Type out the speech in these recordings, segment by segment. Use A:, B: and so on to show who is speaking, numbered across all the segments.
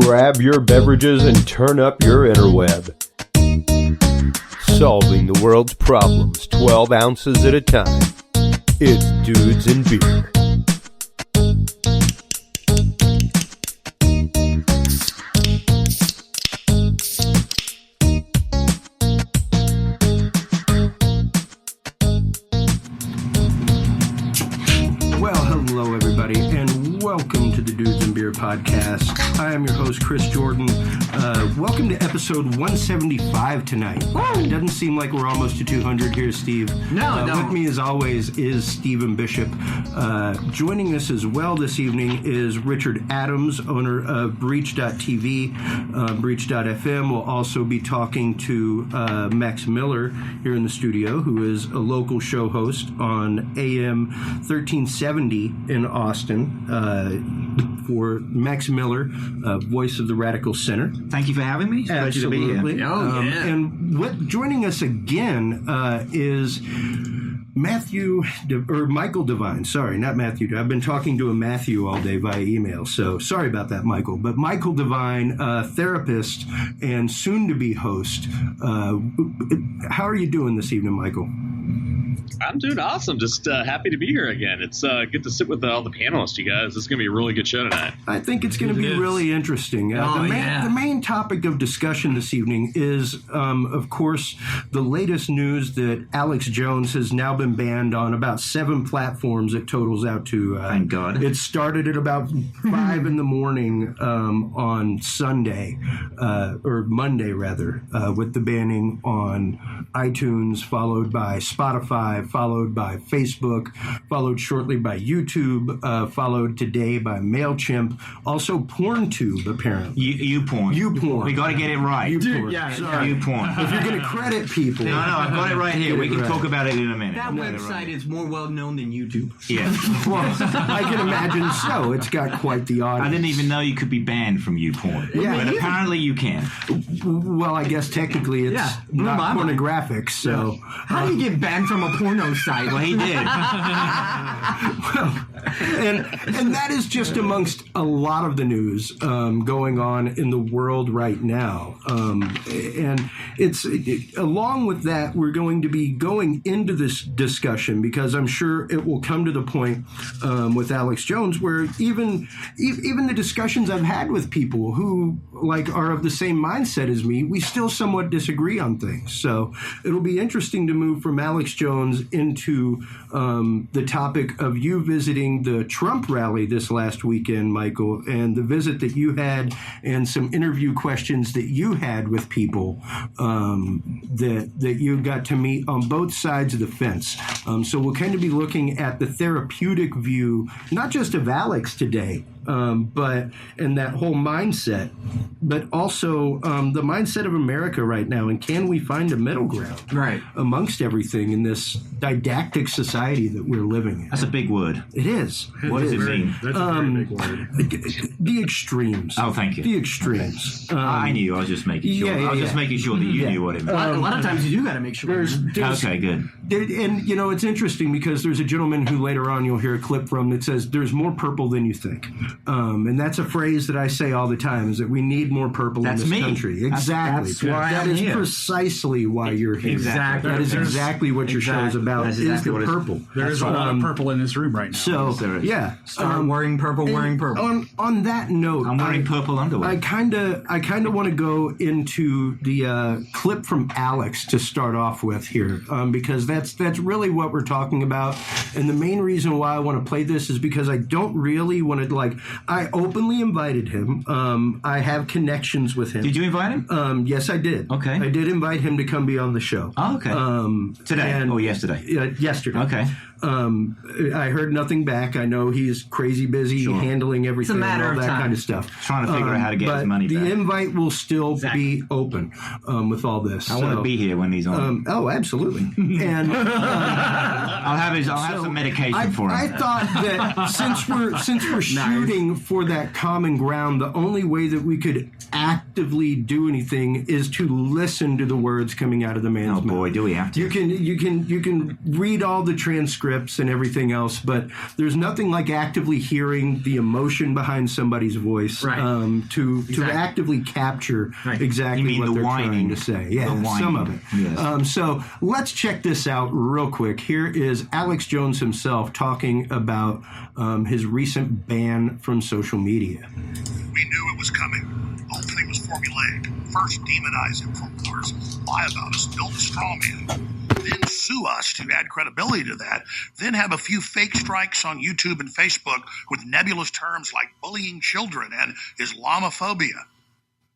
A: Grab your beverages and turn up your interweb. Solving the world's problems 12 ounces at a time. It's Dudes and Beer.
B: Hello, everybody, and welcome to the Dudes and Beer podcast. I am your host, Chris Jordan. Welcome to episode 175 tonight. It doesn't seem like we're almost to 200 here, Steve.
C: No.
B: With me, as always, is Stephen Bishop. Joining us as well this evening is Richard Adams, owner of Breach.tv, Breach.fm. We'll also be talking to Max Miller here in the studio, who is a local show host on AM 1370 in Austin, for Max Miller, voice of the Radical Center.
C: Thank you for having me. It's a pleasure to be here.
B: And joining us again is Michael Devine. Sorry, not Matthew. I've been talking to a Matthew all day via email, so sorry about that, Michael. But Michael Devine, therapist and soon-to-be host. How are you doing this evening, Michael?
D: I'm doing awesome. Just happy to be here again. It's good to sit with all the panelists, you guys. This is going to be a really good show tonight.
B: I think it's going to be really interesting. The main topic of discussion this evening is, of course, the latest news that Alex Jones has now been banned on about 7 platforms. It totals out to...
C: Thank God.
B: It started at about 5 in the morning on Sunday, or Monday, rather, with the banning on iTunes, followed by Spotify, followed by Facebook, followed shortly by YouTube, followed today by MailChimp, also PornTube, apparently. YouPorn.
C: We got to get it right.
B: YouPorn. If you're going to credit people...
C: No, I've got it right here. We can talk about it in a minute.
E: That website is more well-known than YouTube.
C: Yeah.
B: Well, I can imagine so. It's got quite the audience.
C: I didn't even know you could be banned from YouPorn.
B: Yeah.
C: But apparently you can.
B: Well, I guess technically it's not pornographic, so...
E: How do you get banned from a porno site?
C: Well, he did.
B: and that is just amongst a lot of the news going on in the world right now. And along with that, we're going to be going into this discussion because I'm sure it will come to the point with Alex Jones where even the discussions I've had with people who are of the same mindset as me, we still somewhat disagree on things. So it'll be interesting to move from Alex Jones into the topic of you visiting the Trump rally this last weekend, Michael, and the visit that you had and some interview questions that you had with people that you got to meet on both sides of the fence. So we'll kind of be looking at the therapeutic view, not just of Alex today, but in that whole mindset, but also the mindset of America right now, and can we find a middle ground amongst everything in this didactic society that we're living in?
C: That's a big word.
B: It is.
C: What does it mean?
F: That's a very big word.
B: The extremes.
C: Oh, thank you.
B: The extremes.
C: Okay. I knew. I was just making sure. I was just making sure that you knew what it meant.
E: A lot of times you do got to make sure.
C: Okay, good.
B: And, it's interesting because there's a gentleman who later on you'll hear a clip from that says there's more purple than you think. And that's a phrase that I say all the time, is that we need more purple in this country. Exactly.
C: That's why
B: that
C: I'm
B: is
C: here.
B: precisely why you're here.
C: Exactly.
B: That is exactly what your show is about,
C: That's
B: is
C: exactly
B: the purple.
F: There is a lot of purple in this room right now.
B: So, yeah.
E: Start wearing purple, wearing purple.
B: On that note,
C: I'm wearing purple underwear.
B: I kind of want to go into the clip from Alex to start off with here, because that's really what we're talking about. And the main reason why I want to play this is because I don't really want to, I openly invited him. I have connections with him.
C: Did you invite him?
B: Yes, I did.
C: Okay.
B: I did invite him to come be on the show.
C: Oh, okay. Today or yesterday?
B: Yesterday.
C: Okay.
B: I heard nothing back. I know he's crazy busy handling everything and all that kind of stuff.
C: Trying to figure out how to get his money back.
B: The invite will still be open with all this.
C: I want to be here when he's on.
B: Oh, absolutely. And
C: I'll have some medication for him.
B: I thought that since we're shooting for that common ground, the only way that we could actively do anything is to listen to the words coming out of the man's mouth.
C: Oh boy, do we have to?
B: You can read all the transcripts trips and everything else, but there's nothing like actively hearing the emotion behind somebody's voice to actively capture exactly what they're trying to say. Yeah, some of it. Yes. So let's check this out real quick. Here is Alex Jones himself talking about his recent ban from social media.
G: We knew it was coming. The whole thing was formulaic. First, demonize InfoWars, lie about us, build a straw man, then sue us to add credibility to that, then have a few fake strikes on YouTube and Facebook with nebulous terms like bullying children and Islamophobia.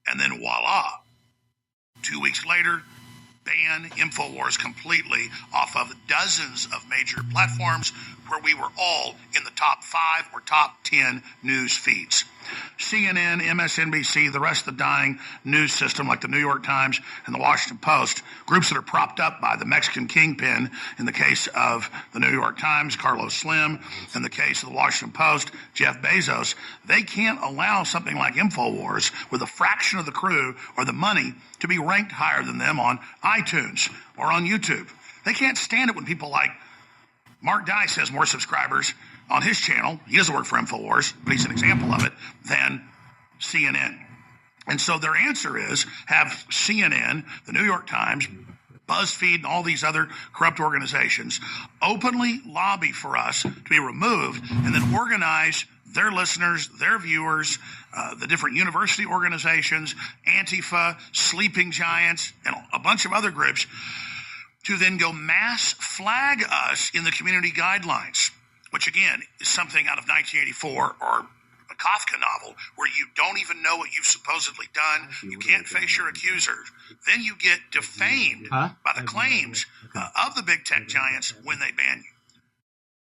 G: And then voila. 2 weeks later, ban InfoWars completely off of dozens of major platforms where we were all in the top 5 or top 10 news feeds. CNN, MSNBC, the rest of the dying news system like the New York Times and the Washington Post, groups that are propped up by the Mexican kingpin in the case of the New York Times, Carlos Slim, in the case of the Washington Post, Jeff Bezos, they can't allow something like InfoWars with a fraction of the crew or the money to be ranked higher than them on iTunes or on YouTube. They can't stand it when people like Mark Dice has more subscribers on his channel, he doesn't work for InfoWars, but he's an example of it, than CNN. And so their answer is have CNN, the New York Times, BuzzFeed, and all these other corrupt organizations openly lobby for us to be removed and then organize their listeners, their viewers, the different university organizations, Antifa, Sleeping Giants, and a bunch of other groups to then go mass flag us in the community guidelines, which again is something out of 1984 or a Kafka novel where you don't even know what you've supposedly done. You can't face your accusers. Then you get defamed by the claims of the big tech giants when they ban you.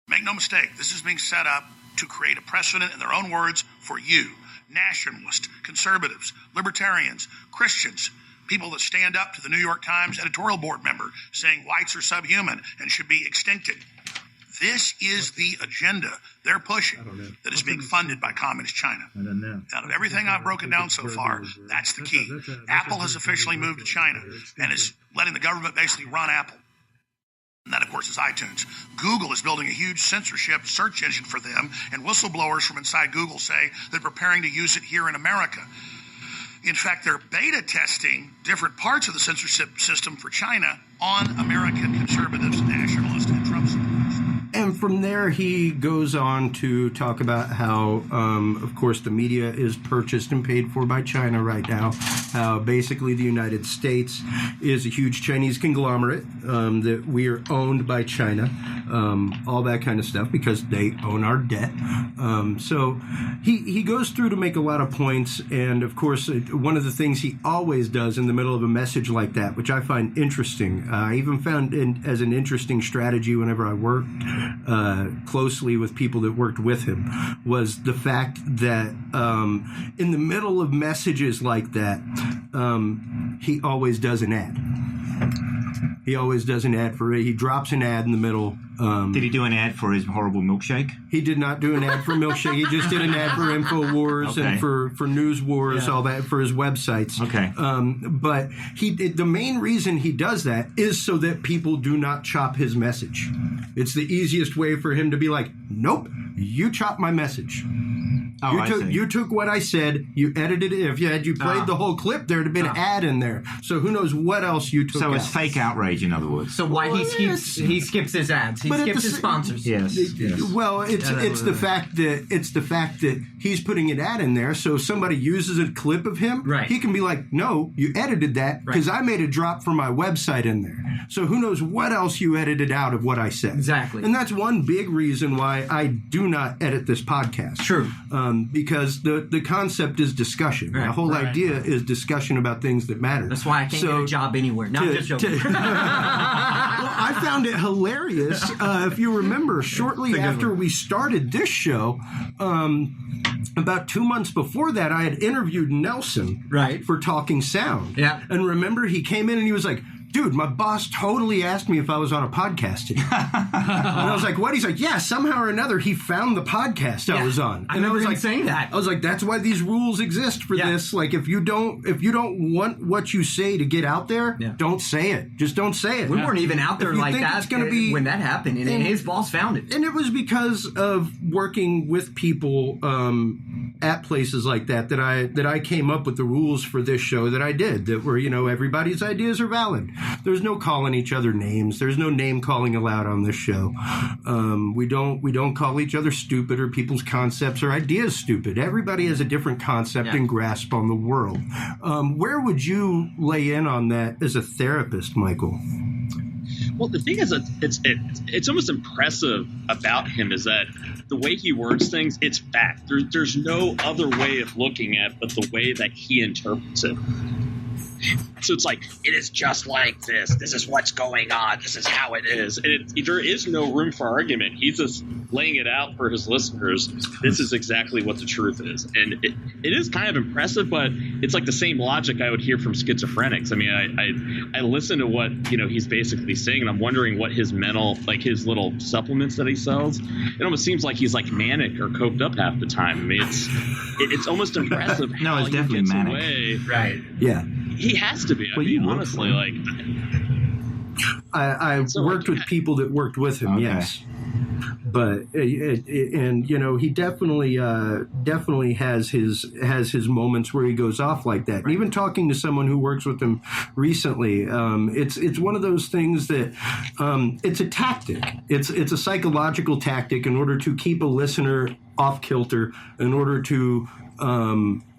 G: Make no mistake, this is being set up to create a precedent, in their own words, for you, nationalists, conservatives, libertarians, Christians, people that stand up to the New York Times editorial board member saying whites are subhuman and should be extincted. This is the agenda they're pushing that is being funded by Communist China. Out of everything I've broken down so far, that's the key. Apple has officially moved to China and is letting the government basically run Apple. And that, of course, is iTunes. Google is building a huge censorship search engine for them, and whistleblowers from inside Google say they're preparing to use it here in America. In fact, they're beta testing different parts of the censorship system for China on American conservatives, nationalists, and Trump supporters.
B: And from there, he goes on to talk about how, of course, the media is purchased and paid for by China right now. How basically the United States is a huge Chinese conglomerate, that we are owned by China, all that kind of stuff, because they own our debt. So he goes through to make a lot of points. And, of course, one of the things he always does in the middle of a message like that, which I find interesting, I even found as an interesting strategy whenever I worked closely with people that worked with him, was the fact that in the middle of messages like that, he always does an ad. He always does an ad for it. He drops an ad in the middle.
C: Did he do an ad for his horrible milkshake?
B: He did not do an ad for milkshake. He just did an ad for InfoWars and for News Wars, all that, for his websites.
C: Okay.
B: But the main reason he does that is so that people do not chop his message. It's the easiest way for him to be like, nope, you chopped my message. You took what I said, you edited it. If you played the whole clip, there'd have been an ad in there. So who knows what else you took out.
C: So it's fake outrage, in other words.
E: So why he skips his ads? He skips his sponsors.
C: Yes.
B: Well, it's the fact that he's putting an ad in there. So if somebody uses a clip of him, he can be like, no, you edited that because I made a drop from my website in there. So who knows what else you edited out of what I said.
E: Exactly.
B: And that's one big reason why I do not edit this podcast.
E: True.
B: Because the concept is discussion. The whole idea is discussion about things that matter.
E: That's why I can't get a job anywhere. No, I'm just joking.
B: Well, I found it hilarious. If you remember, shortly after we started this show, about 2 months before that, I had interviewed Nelson for Talking Sound.
E: Yeah.
B: And remember, he came in and he was like, dude, my boss totally asked me if I was on a podcast today. And I was like, what? He's like, yeah, somehow or another, he found the podcast I was on.
E: And I was like, saying that.
B: I was like, that's why these rules exist for this. Like, if you don't want what you say to get out there, don't say it. Just don't say it.
E: We weren't even out there like that when that happened, and his boss found it.
B: And it was because of working with people at places like that I came up with the rules for this show that I did, that were, everybody's ideas are valid. There's no calling each other names. There's no name calling allowed on this show. We don't call each other stupid or people's concepts or ideas stupid. Everybody has a different concept and grasp on the world. Where would you lay in on that as a therapist, Michael?
D: Well, the thing is, it's almost impressive about him is that the way he words things, it's fact. There's no other way of looking at it but the way that he interprets it. So it's like, it is just like this. This is what's going on. This is how it is. And there is no room for argument. He's just laying it out for his listeners. This is exactly what the truth is. And it is kind of impressive, but it's like the same logic I would hear from schizophrenics. I mean, I listen to what, he's basically saying, and I'm wondering what his his little supplements that he sells. It almost seems like he's like manic or coked up half the time. I mean, it's almost impressive.
C: No, it's definitely manic.
D: Away.
E: Right.
B: Yeah.
D: He has to be. I mean, honestly, like
B: I worked with people that worked with him. Okay. Yes, but he definitely has his moments where he goes off like that. And even talking to someone who works with him recently, it's one of those things that it's a tactic. It's a psychological tactic in order to keep a listener off kilter, in order to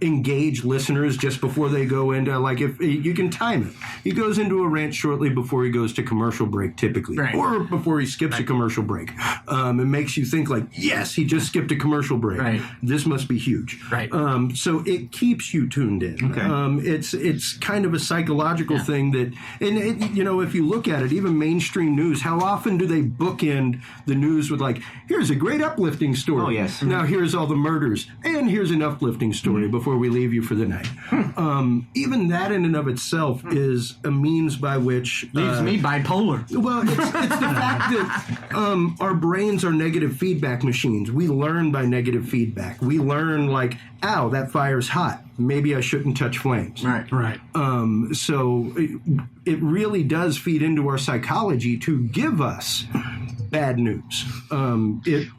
B: engage listeners just before they go into, like, if you can time it. He goes into a rant shortly before he goes to commercial break, typically, or before he skips a commercial break. It makes you think, like, yes, he just skipped a commercial break. Right. This must be huge. Right. So it keeps you tuned in. Okay. It's kind of a psychological thing that, and if you look at it, even mainstream news, how often do they bookend the news with, like, here's a great uplifting story. Oh, yes. Now here's all the murders, and here's an uplifting story before we leave you for the night. Even that in and of itself is a means by which
E: leaves me bipolar.
B: Well, it's the fact that our brains are negative feedback machines. We learn by negative feedback. We learn, like, ow, that fire's hot. Maybe I shouldn't touch flames. Right. So it really does feed into our psychology to give us bad news.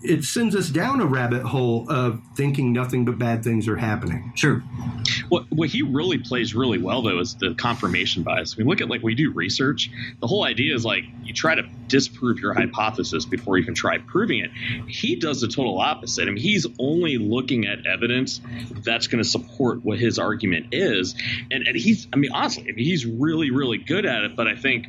B: It sends us down a rabbit hole of thinking nothing but bad things are happening.
E: Sure.
D: What he really plays really well, though, is the confirmation bias. We look at, like, we do research. The whole idea is, like, you try to disprove your hypothesis before you can try proving it. He does the total opposite. I mean, he's only looking at evidence that's going to support what his argument is. And he's, I mean, honestly, he's really, really good at it. But I think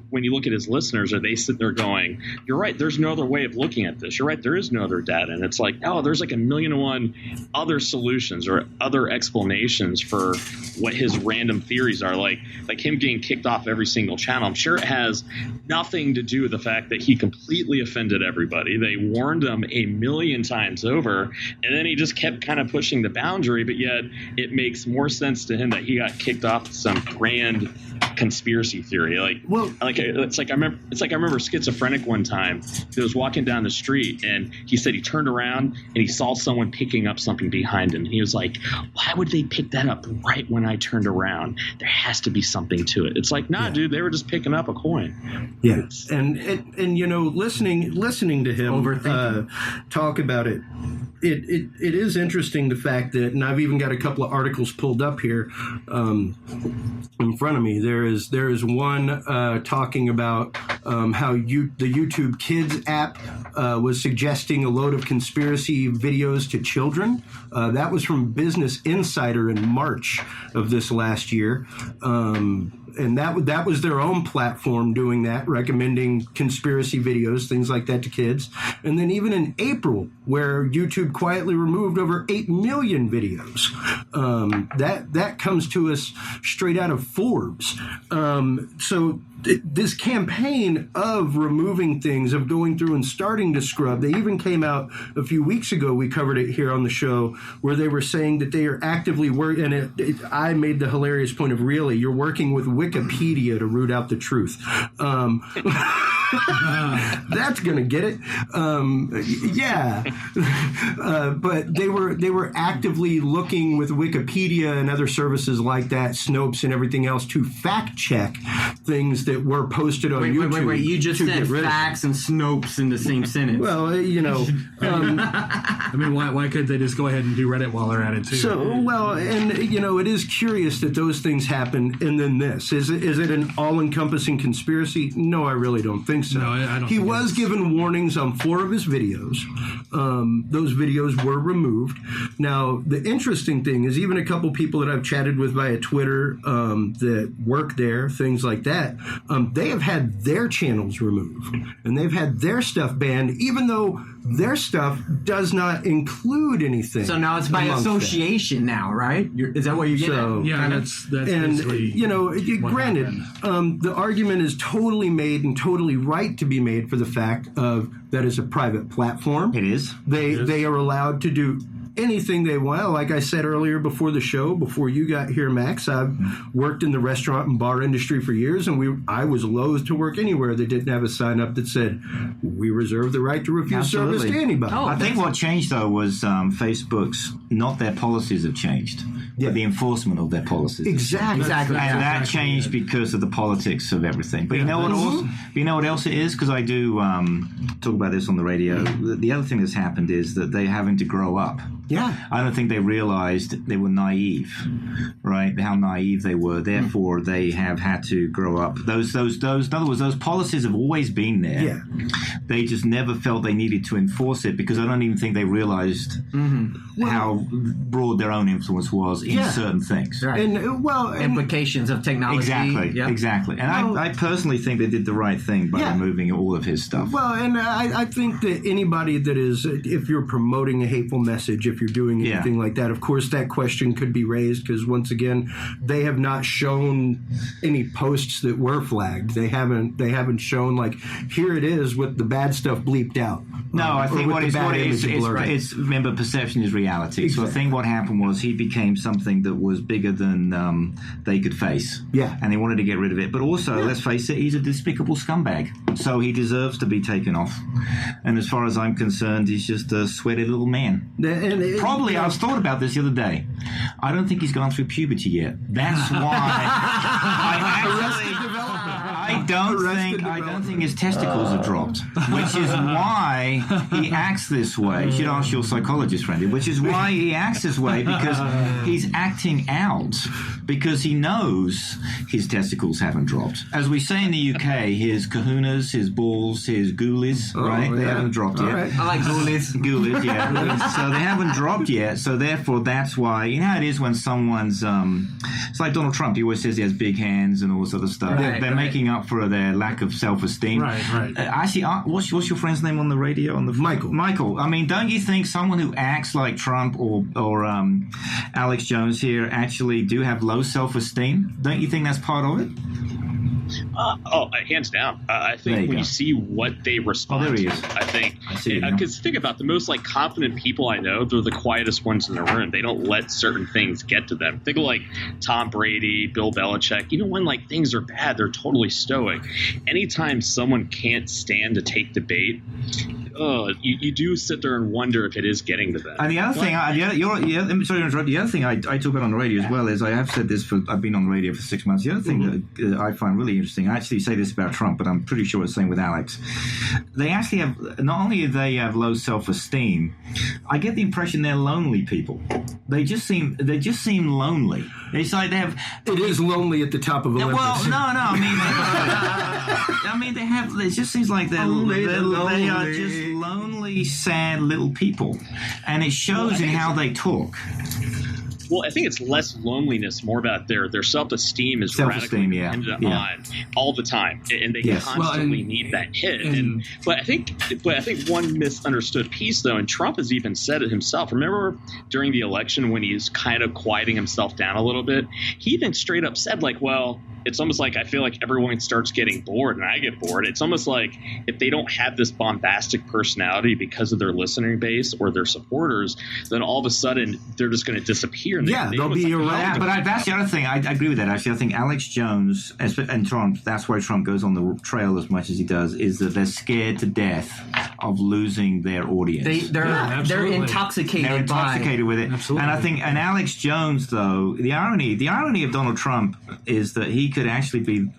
D: when you look at his listeners, are they sitting there going, you're right, there's no other way of looking at this. You're right, there is no other data. And it's like, oh, there's like 1,000,001 other solutions or other explanations for what his random theories are. Like him getting kicked off every single channel. I'm sure it has nothing to do with the fact that he completely offended everybody. They warned him 1,000,000 times over, and then he just kept kind of pushing the boundary, but yet it makes more sense to him that he got kicked off some grand conspiracy theory. It's like I remember Schizophrenic one time. He was walking down the street and he said he turned around and he saw someone picking up something behind him. And he was like, why would they pick that up right when I turned around? There has to be something to it. It's like, nah, dude, they were just picking up a coin.
B: Yeah. And you know, listening to him talk about it, it is interesting, the fact that, and I've even got a couple of articles pulled up here in front of me. There is one talking about how the YouTube Kids app was suggesting a load of conspiracy videos to children. That was from Business Insider in March of this last year. And that was their own platform doing that, recommending conspiracy videos, things like that to kids. And then even in April, where YouTube quietly removed over 8 million videos, that comes to us straight out of Forbes. So this campaign of removing things, of going through and starting to scrub. They even came out a few weeks ago. We covered it here on the show, where they were saying that they are actively working. And I made the hilarious point of, really, you're working with Wikipedia to root out the truth. That's gonna get it. But they were actively looking with Wikipedia and other services like that, Snopes and everything else, to fact check things that were posted on YouTube.
E: Wait! You just said facts and Snopes in the same sentence.
B: Well,
F: I mean, why couldn't they just go ahead and do Reddit while they're at it too?
B: It is curious that those things happen, and then this is it an all-encompassing conspiracy? No, I really don't think so.
F: No, I don't.
B: He was given warnings on 4 of his videos. Those videos were removed. Now, the interesting thing is, even a couple people that I've chatted with via Twitter that work there, things like that, they have had their channels removed, and they've had their stuff banned, even though their stuff does not include anything.
E: So now it's by association now, right? Is that what you're getting at?
F: Yeah, that's basically
B: granted, the argument is totally made and totally right to be made for the fact of that is a private platform.
C: It is.
B: They are allowed to do anything they want. Like I said earlier before the show, before you got here, Max, I've worked in the restaurant and bar industry for years, and I was loath to work anywhere that didn't have a sign up that said, we reserve the right to refuse service to anybody.
C: I think what changed, though, was Facebook's, not their policies have changed, but the enforcement of their policies.
B: Exactly.
C: And that changed because of the politics of everything. But you know what else it is? Because I do talk about this on the radio. The other thing that's happened is that they're having to grow up.
B: Yeah.
C: I don't think they realized they were naive, right? How naive they were. Therefore, they have had to grow up. Those. In other words, those policies have always been there.
B: Yeah.
C: They just never felt they needed to enforce it because I don't even think they realized how broad their own influence was in certain things.
E: Right.
B: And
E: implications of technology.
C: Exactly. And I personally think they did the right thing by removing all of his stuff.
B: Well, and I think that anybody that is, if you're promoting a hateful message, if you're doing anything like that, of course that question could be raised because, once again, they have not shown any posts that were flagged. They haven't shown, like, here it is with the bad stuff bleeped out.
C: No, I think what is remember, perception is reality. Exactly. So I think what happened was he became something that was bigger than they could face.
B: Yeah.
C: And they wanted to get rid of it. But also, let's face it, he's a despicable scumbag. So he deserves to be taken off. And as far as I'm concerned, he's just a sweaty little man. Probably, I was thought about this the other day. I don't think he's gone through puberty yet. That's why I don't think his testicles have dropped, which is why he acts this way. You should ask your psychologist friend. Which is why he acts this way, because he's acting out because he knows his testicles haven't dropped. As we say in the UK, his kahunas, his balls, his ghoulies, right? They haven't dropped yet.
E: Right. I like ghoulies.
C: Ghoulies, yeah. So they haven't dropped yet. So therefore, that's why, you know how it is when someone's, it's like Donald Trump. He always says he has big hands and all this other stuff.
E: Right,
C: they're making up for their lack of self-esteem.
F: Right.
C: Actually, what's your friend's name on the radio? Michael. I mean, don't you think someone who acts like Trump or Alex Jones here actually do have low self-esteem? Don't you think that's part of it?
D: Hands down. I think when you see what they respond
C: there he
D: to,
C: is.
D: I think,
C: because
D: think about the most confident people I know, they're the quietest ones in the room. They don't let certain things get to them. Think of Tom Brady, Bill Belichick. Even when things are bad, they're totally stoic. Anytime someone can't stand to take debate, you do sit there and wonder if it is getting to them.
C: And the other thing, sorry to interrupt. The other thing I talk about on the radio as well is, I have said this I've been on the radio for 6 months. The other thing that I find really interesting, I actually say this about Trump, but I'm pretty sure it's the same with Alex. They actually have, not only do they have low self-esteem, I get the impression they're lonely people. They just seem lonely. It's like they have.
B: It is lonely at the top of Olympus.
C: Well, no. I mean, they have. It just seems like they are just lonely, sad little people, and it shows in how they talk.
D: Well, I think it's less loneliness, more about their self-esteem is
C: Self-esteem,
D: radically
C: yeah.
D: dependent
C: Yeah.
D: on all the time, and they
C: Yes.
D: constantly need that hit. But I think one misunderstood piece, though, and Trump has even said it himself. Remember during the election when he's kind of quieting himself down a little bit, he even straight up said, like, well, it's almost like I feel like everyone starts getting bored, and I get bored. It's almost like if they don't have this bombastic personality because of their listening base or their supporters, then all of a sudden they're just going to disappear. And
B: Yeah, they'll be
C: Yeah, but that's the other thing. I agree with that. Actually, I think Alex Jones and Trump, that's why Trump goes on the trail as much as he does, is that they're scared to death of losing their audience.
E: They're
F: absolutely.
E: intoxicated.
C: They're intoxicated with it.
F: Absolutely.
C: And I think, and Alex Jones, though, the irony of Donald Trump is that he could actually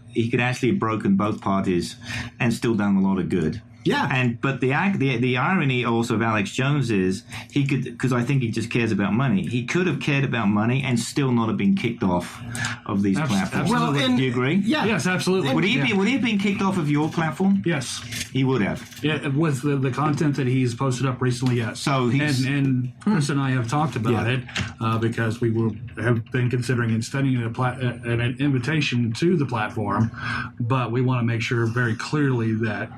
C: have broken both parties and still done a lot of good.
B: Yeah.
C: But the irony also of Alex Jones is he could, because I think he just cares about money. He could have cared about money and still not have been kicked off of these platforms.
F: absolutely.
B: Well, and-
C: do you agree?
B: Yeah.
F: Yes, absolutely.
C: Would he have been kicked off of your platform?
F: Yes.
C: He would have.
F: Yeah, with the content that he's posted up recently, yes.
C: So he's-
F: and Chris and I have talked about it because we have been considering extending an invitation to the platform, but we want to make sure very clearly that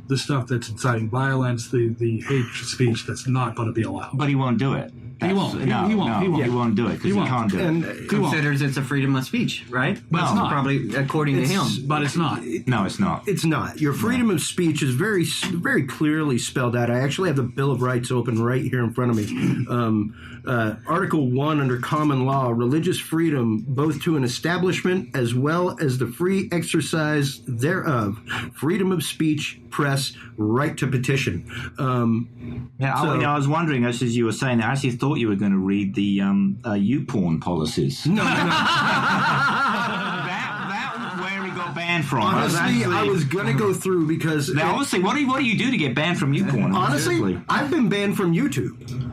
F: the stuff that's inciting violence, the hate speech, that's not going to be allowed.
C: But he won't do it.
F: He won't. He won't.
C: He won't do it because he
F: won't.
C: can't do it.
B: And
E: considers it's a freedom of speech, right?
F: But it's not.
E: Probably according to him.
F: But it's not.
C: No, it's not.
B: it's not. Your freedom of speech is very, very clearly spelled out. I actually have the Bill of Rights open right here in front of me. Article 1 under common law, religious freedom, both to an establishment as well as the free exercise thereof, freedom of speech, press, right to petition.
C: I was wondering, as you were saying, I actually thought you were going to read the YouPorn policies.
B: No.
C: That where he got banned from.
B: Honestly, I was going to go through because...
C: Now, obviously, what do you do to get banned from YouPorn?
B: Honestly,
C: Seriously.
B: I've been banned from YouTube.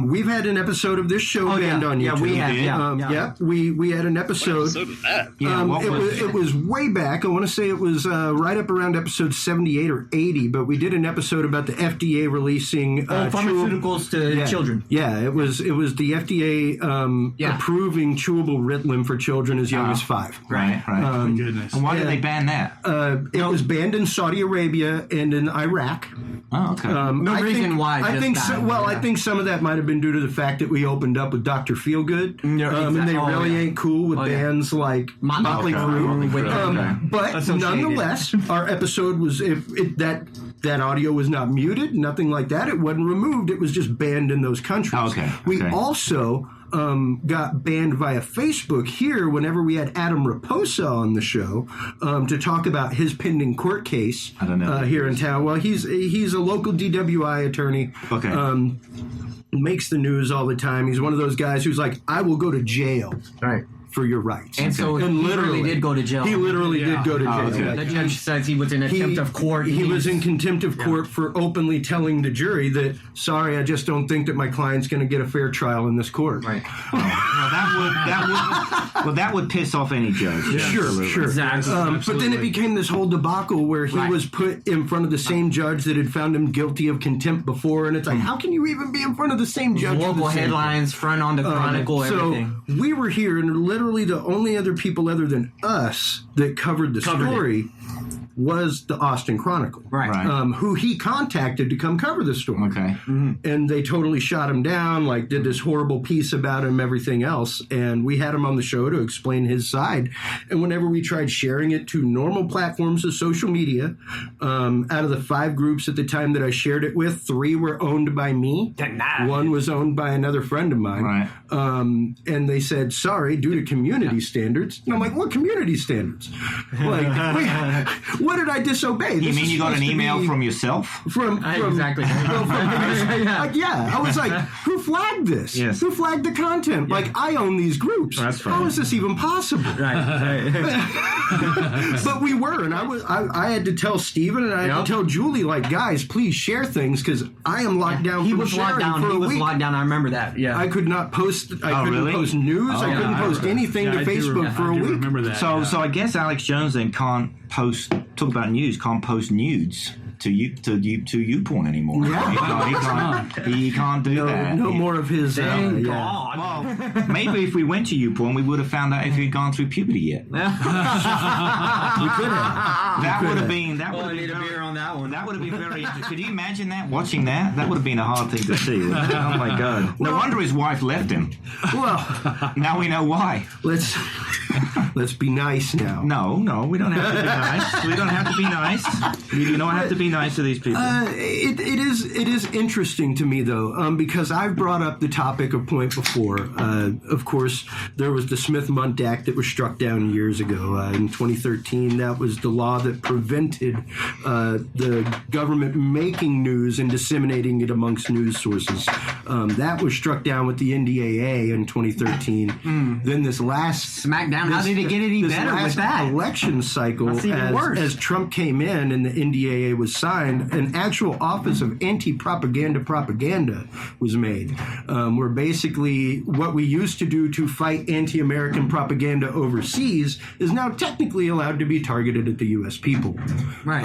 B: We've had an episode of this show banned on YouTube.
E: Yeah, we have.
B: We had an episode.
D: So did that.
B: It was way back. I want to say it was right up around episode 78 or 80, but we did an episode about the FDA releasing
E: pharmaceuticals to children.
B: Yeah, it was the FDA approving chewable Ritalin for children as young as 5.
C: Right.
F: Goodness.
C: And why did they ban that?
B: It was banned in Saudi Arabia and in Iraq.
C: Oh, okay.
B: I
E: reason
B: think,
E: why,
B: I
E: just
B: think
E: that.
B: I think some of that might have been due to the fact that we opened up with Dr. Feelgood, and they really ain't cool with bands like Motley Crue. But nonetheless, our episode was that audio was not muted, nothing like that. It wasn't removed. It was just banned in those countries.
C: Okay.
B: We also got banned via Facebook here whenever we had Adam Raposa on the show to talk about his pending court case here in town. Well, he's a local DWI attorney.
C: Okay.
B: Makes the news all the time. He's one of those guys who's like, I will go to jail.
E: Right.
B: For your rights.
E: And so he literally did go to jail.
B: He literally did go to jail.
C: okay.
E: The judge says he was in contempt of court.
B: He was in contempt of court for openly telling the jury that, sorry, I just don't think that my client's going to get a fair trial in this court.
E: Right.
C: Well, that would piss off any judge.
B: Sure.
E: Exactly.
B: But then it became this whole debacle where he was put in front of the same judge that had found him guilty of contempt before, and it's like, how can you even be in front of the same judge?
E: Local headlines, front on the Chronicle, everything.
B: So we were here, and literally the only other people other than us that covered the story was the Austin Chronicle, who he contacted to come cover the story.
C: Okay.
B: And they totally shot him down, like did this horrible piece about him, everything else. And we had him on the show to explain his side. And whenever we tried sharing it to normal platforms of social media, out of the 5 groups at the time that I shared it with, 3 were owned by me. 1 was owned by another friend of mine.
C: Right.
B: And they said, sorry, due to community standards. And I'm like, what community standards? Like, what did I disobey?
C: You mean you got an email from yourself?
B: From
E: exactly.
B: I was like, who flagged this?
C: Yes.
B: Who flagged the content? Like, I own these groups.
C: That's funny.
B: How is this even possible?
E: Right.
B: But we were, and I had to tell Steven and I had to tell Julie, like, guys, please share things because I am locked down.
E: He
B: from
E: was locked
B: sharing
E: down.
B: for
E: He
B: a
E: was
B: week.
E: locked down. I remember that. Yeah.
B: I could not post. I couldn't
C: really?
B: post news. I couldn't post anything to Facebook for a
F: I do
B: week.
F: remember that.
C: So I guess Alex Jones then can't talk about news, can't post nudes to YouPorn anymore. He can't do that.
B: No more of his.
E: Thank God.
C: Well, maybe if we went to YouPorn, we would have found out if he'd gone through puberty yet.
B: We could have.
C: That would have been. That would
E: I
C: have
E: need
C: been
E: a beer on that one.
C: That would have been very interesting. Could you imagine that? Watching that? That would have been a hard thing to see. Oh my God! No wonder his wife left him.
B: Well,
C: Now we know why.
B: let's be nice now.
C: No, we don't have to be nice. We don't have to be nice. You don't have to be nice to these people.
B: It is interesting to me though, because I've brought up the topic of point before. Of course, there was the Smith-Mundt Act that was struck down years ago in 2013. That was the law that prevented the government making news and disseminating it amongst news sources. That was struck down with the NDAA in 2013. Then this last
E: Smackdown. How did it get any better with that?
B: election cycle,
E: That's even worse.
B: as Trump came in and the NDAA was signed, an actual Office of Anti-Propaganda was made, where basically what we used to do to fight anti-American propaganda overseas is now technically allowed to be targeted at the U.S. people.
E: Right.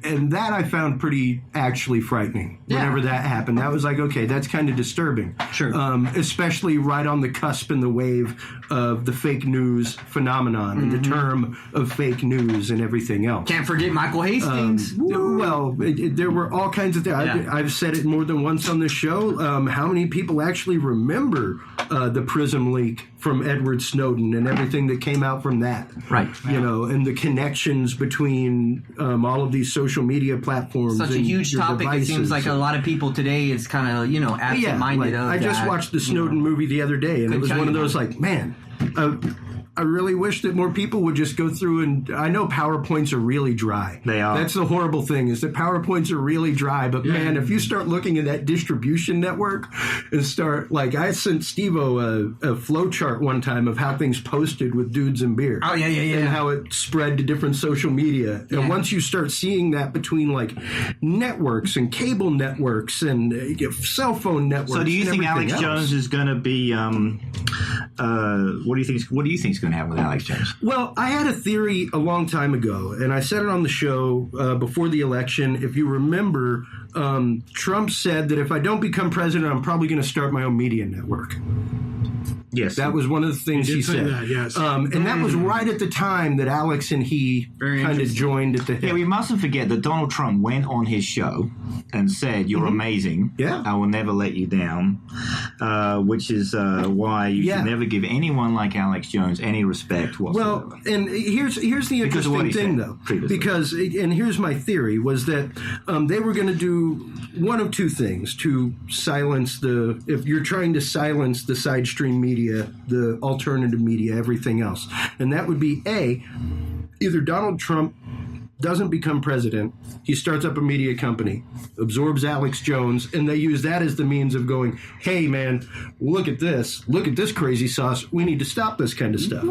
B: And that I found pretty actually frightening whenever that happened. That was like, okay, that's kind of disturbing.
E: Sure.
B: Especially right on the cusp and the wave of the fake news phenomenon and the term of fake news and everything else.
E: Can't forget Michael Hastings.
B: There were all kinds of things.
E: Yeah.
B: I've said it more than once on the show. How many people actually remember the PRISM leak from Edward Snowden and everything that came out from that?
E: Right.
B: You know, and the connections between all of these social media platforms.
E: Such a
B: and
E: huge
B: your
E: topic.
B: devices.
E: It seems like a lot of people today is kind of, absent-minded of
B: I just
E: that,
B: watched the Snowden movie the other day, and it was
E: tell
B: one
E: you
B: of those like, man, I really wish that more people would just go through and I know PowerPoints are really dry.
C: They are.
B: That's the horrible thing is that PowerPoints are really dry. But man, if you start looking at that distribution network and start like I sent Steve-O a flow chart one time of how things posted with Dudes and Beer.
E: Oh, yeah.
B: And how it spread to different social media. And once you start seeing that between like networks and cable networks and cell phone networks.
C: So do you
B: and
C: think
B: everything
C: Alex
B: else.
C: Jones is going to be? What do you think is going to happen with Alex Jones?
B: Well, I had a theory a long time ago, and I said it on the show before the election. If you remember, Trump said that if I don't become president, I'm probably going to start my own media network.
C: Yes,
B: That was one of the things he
F: say
B: said.
F: that, yes.
B: And that was right at the time that Alex and he
E: Very
B: kind of
E: interesting.
B: joined at the hip.
C: Yeah, we mustn't forget that Donald Trump went on his show and said, "You're amazing.
B: Yeah.
C: I will never let you down," which is why you should never give anyone like Alex Jones any respect whatsoever.
B: Well, and here's the
C: Because of what
B: interesting
C: he
B: thing,
C: said
B: though.
C: previously.
B: Because, and here's my theory, was that they were going to do one of two things to silence if you're trying to silence the side stream media, the alternative media, everything else. And that would be, A, either Donald Trump doesn't become president, he starts up a media company, absorbs Alex Jones, and they use that as the means of going, hey, man, look at this crazy sauce, we need to stop this kind of stuff.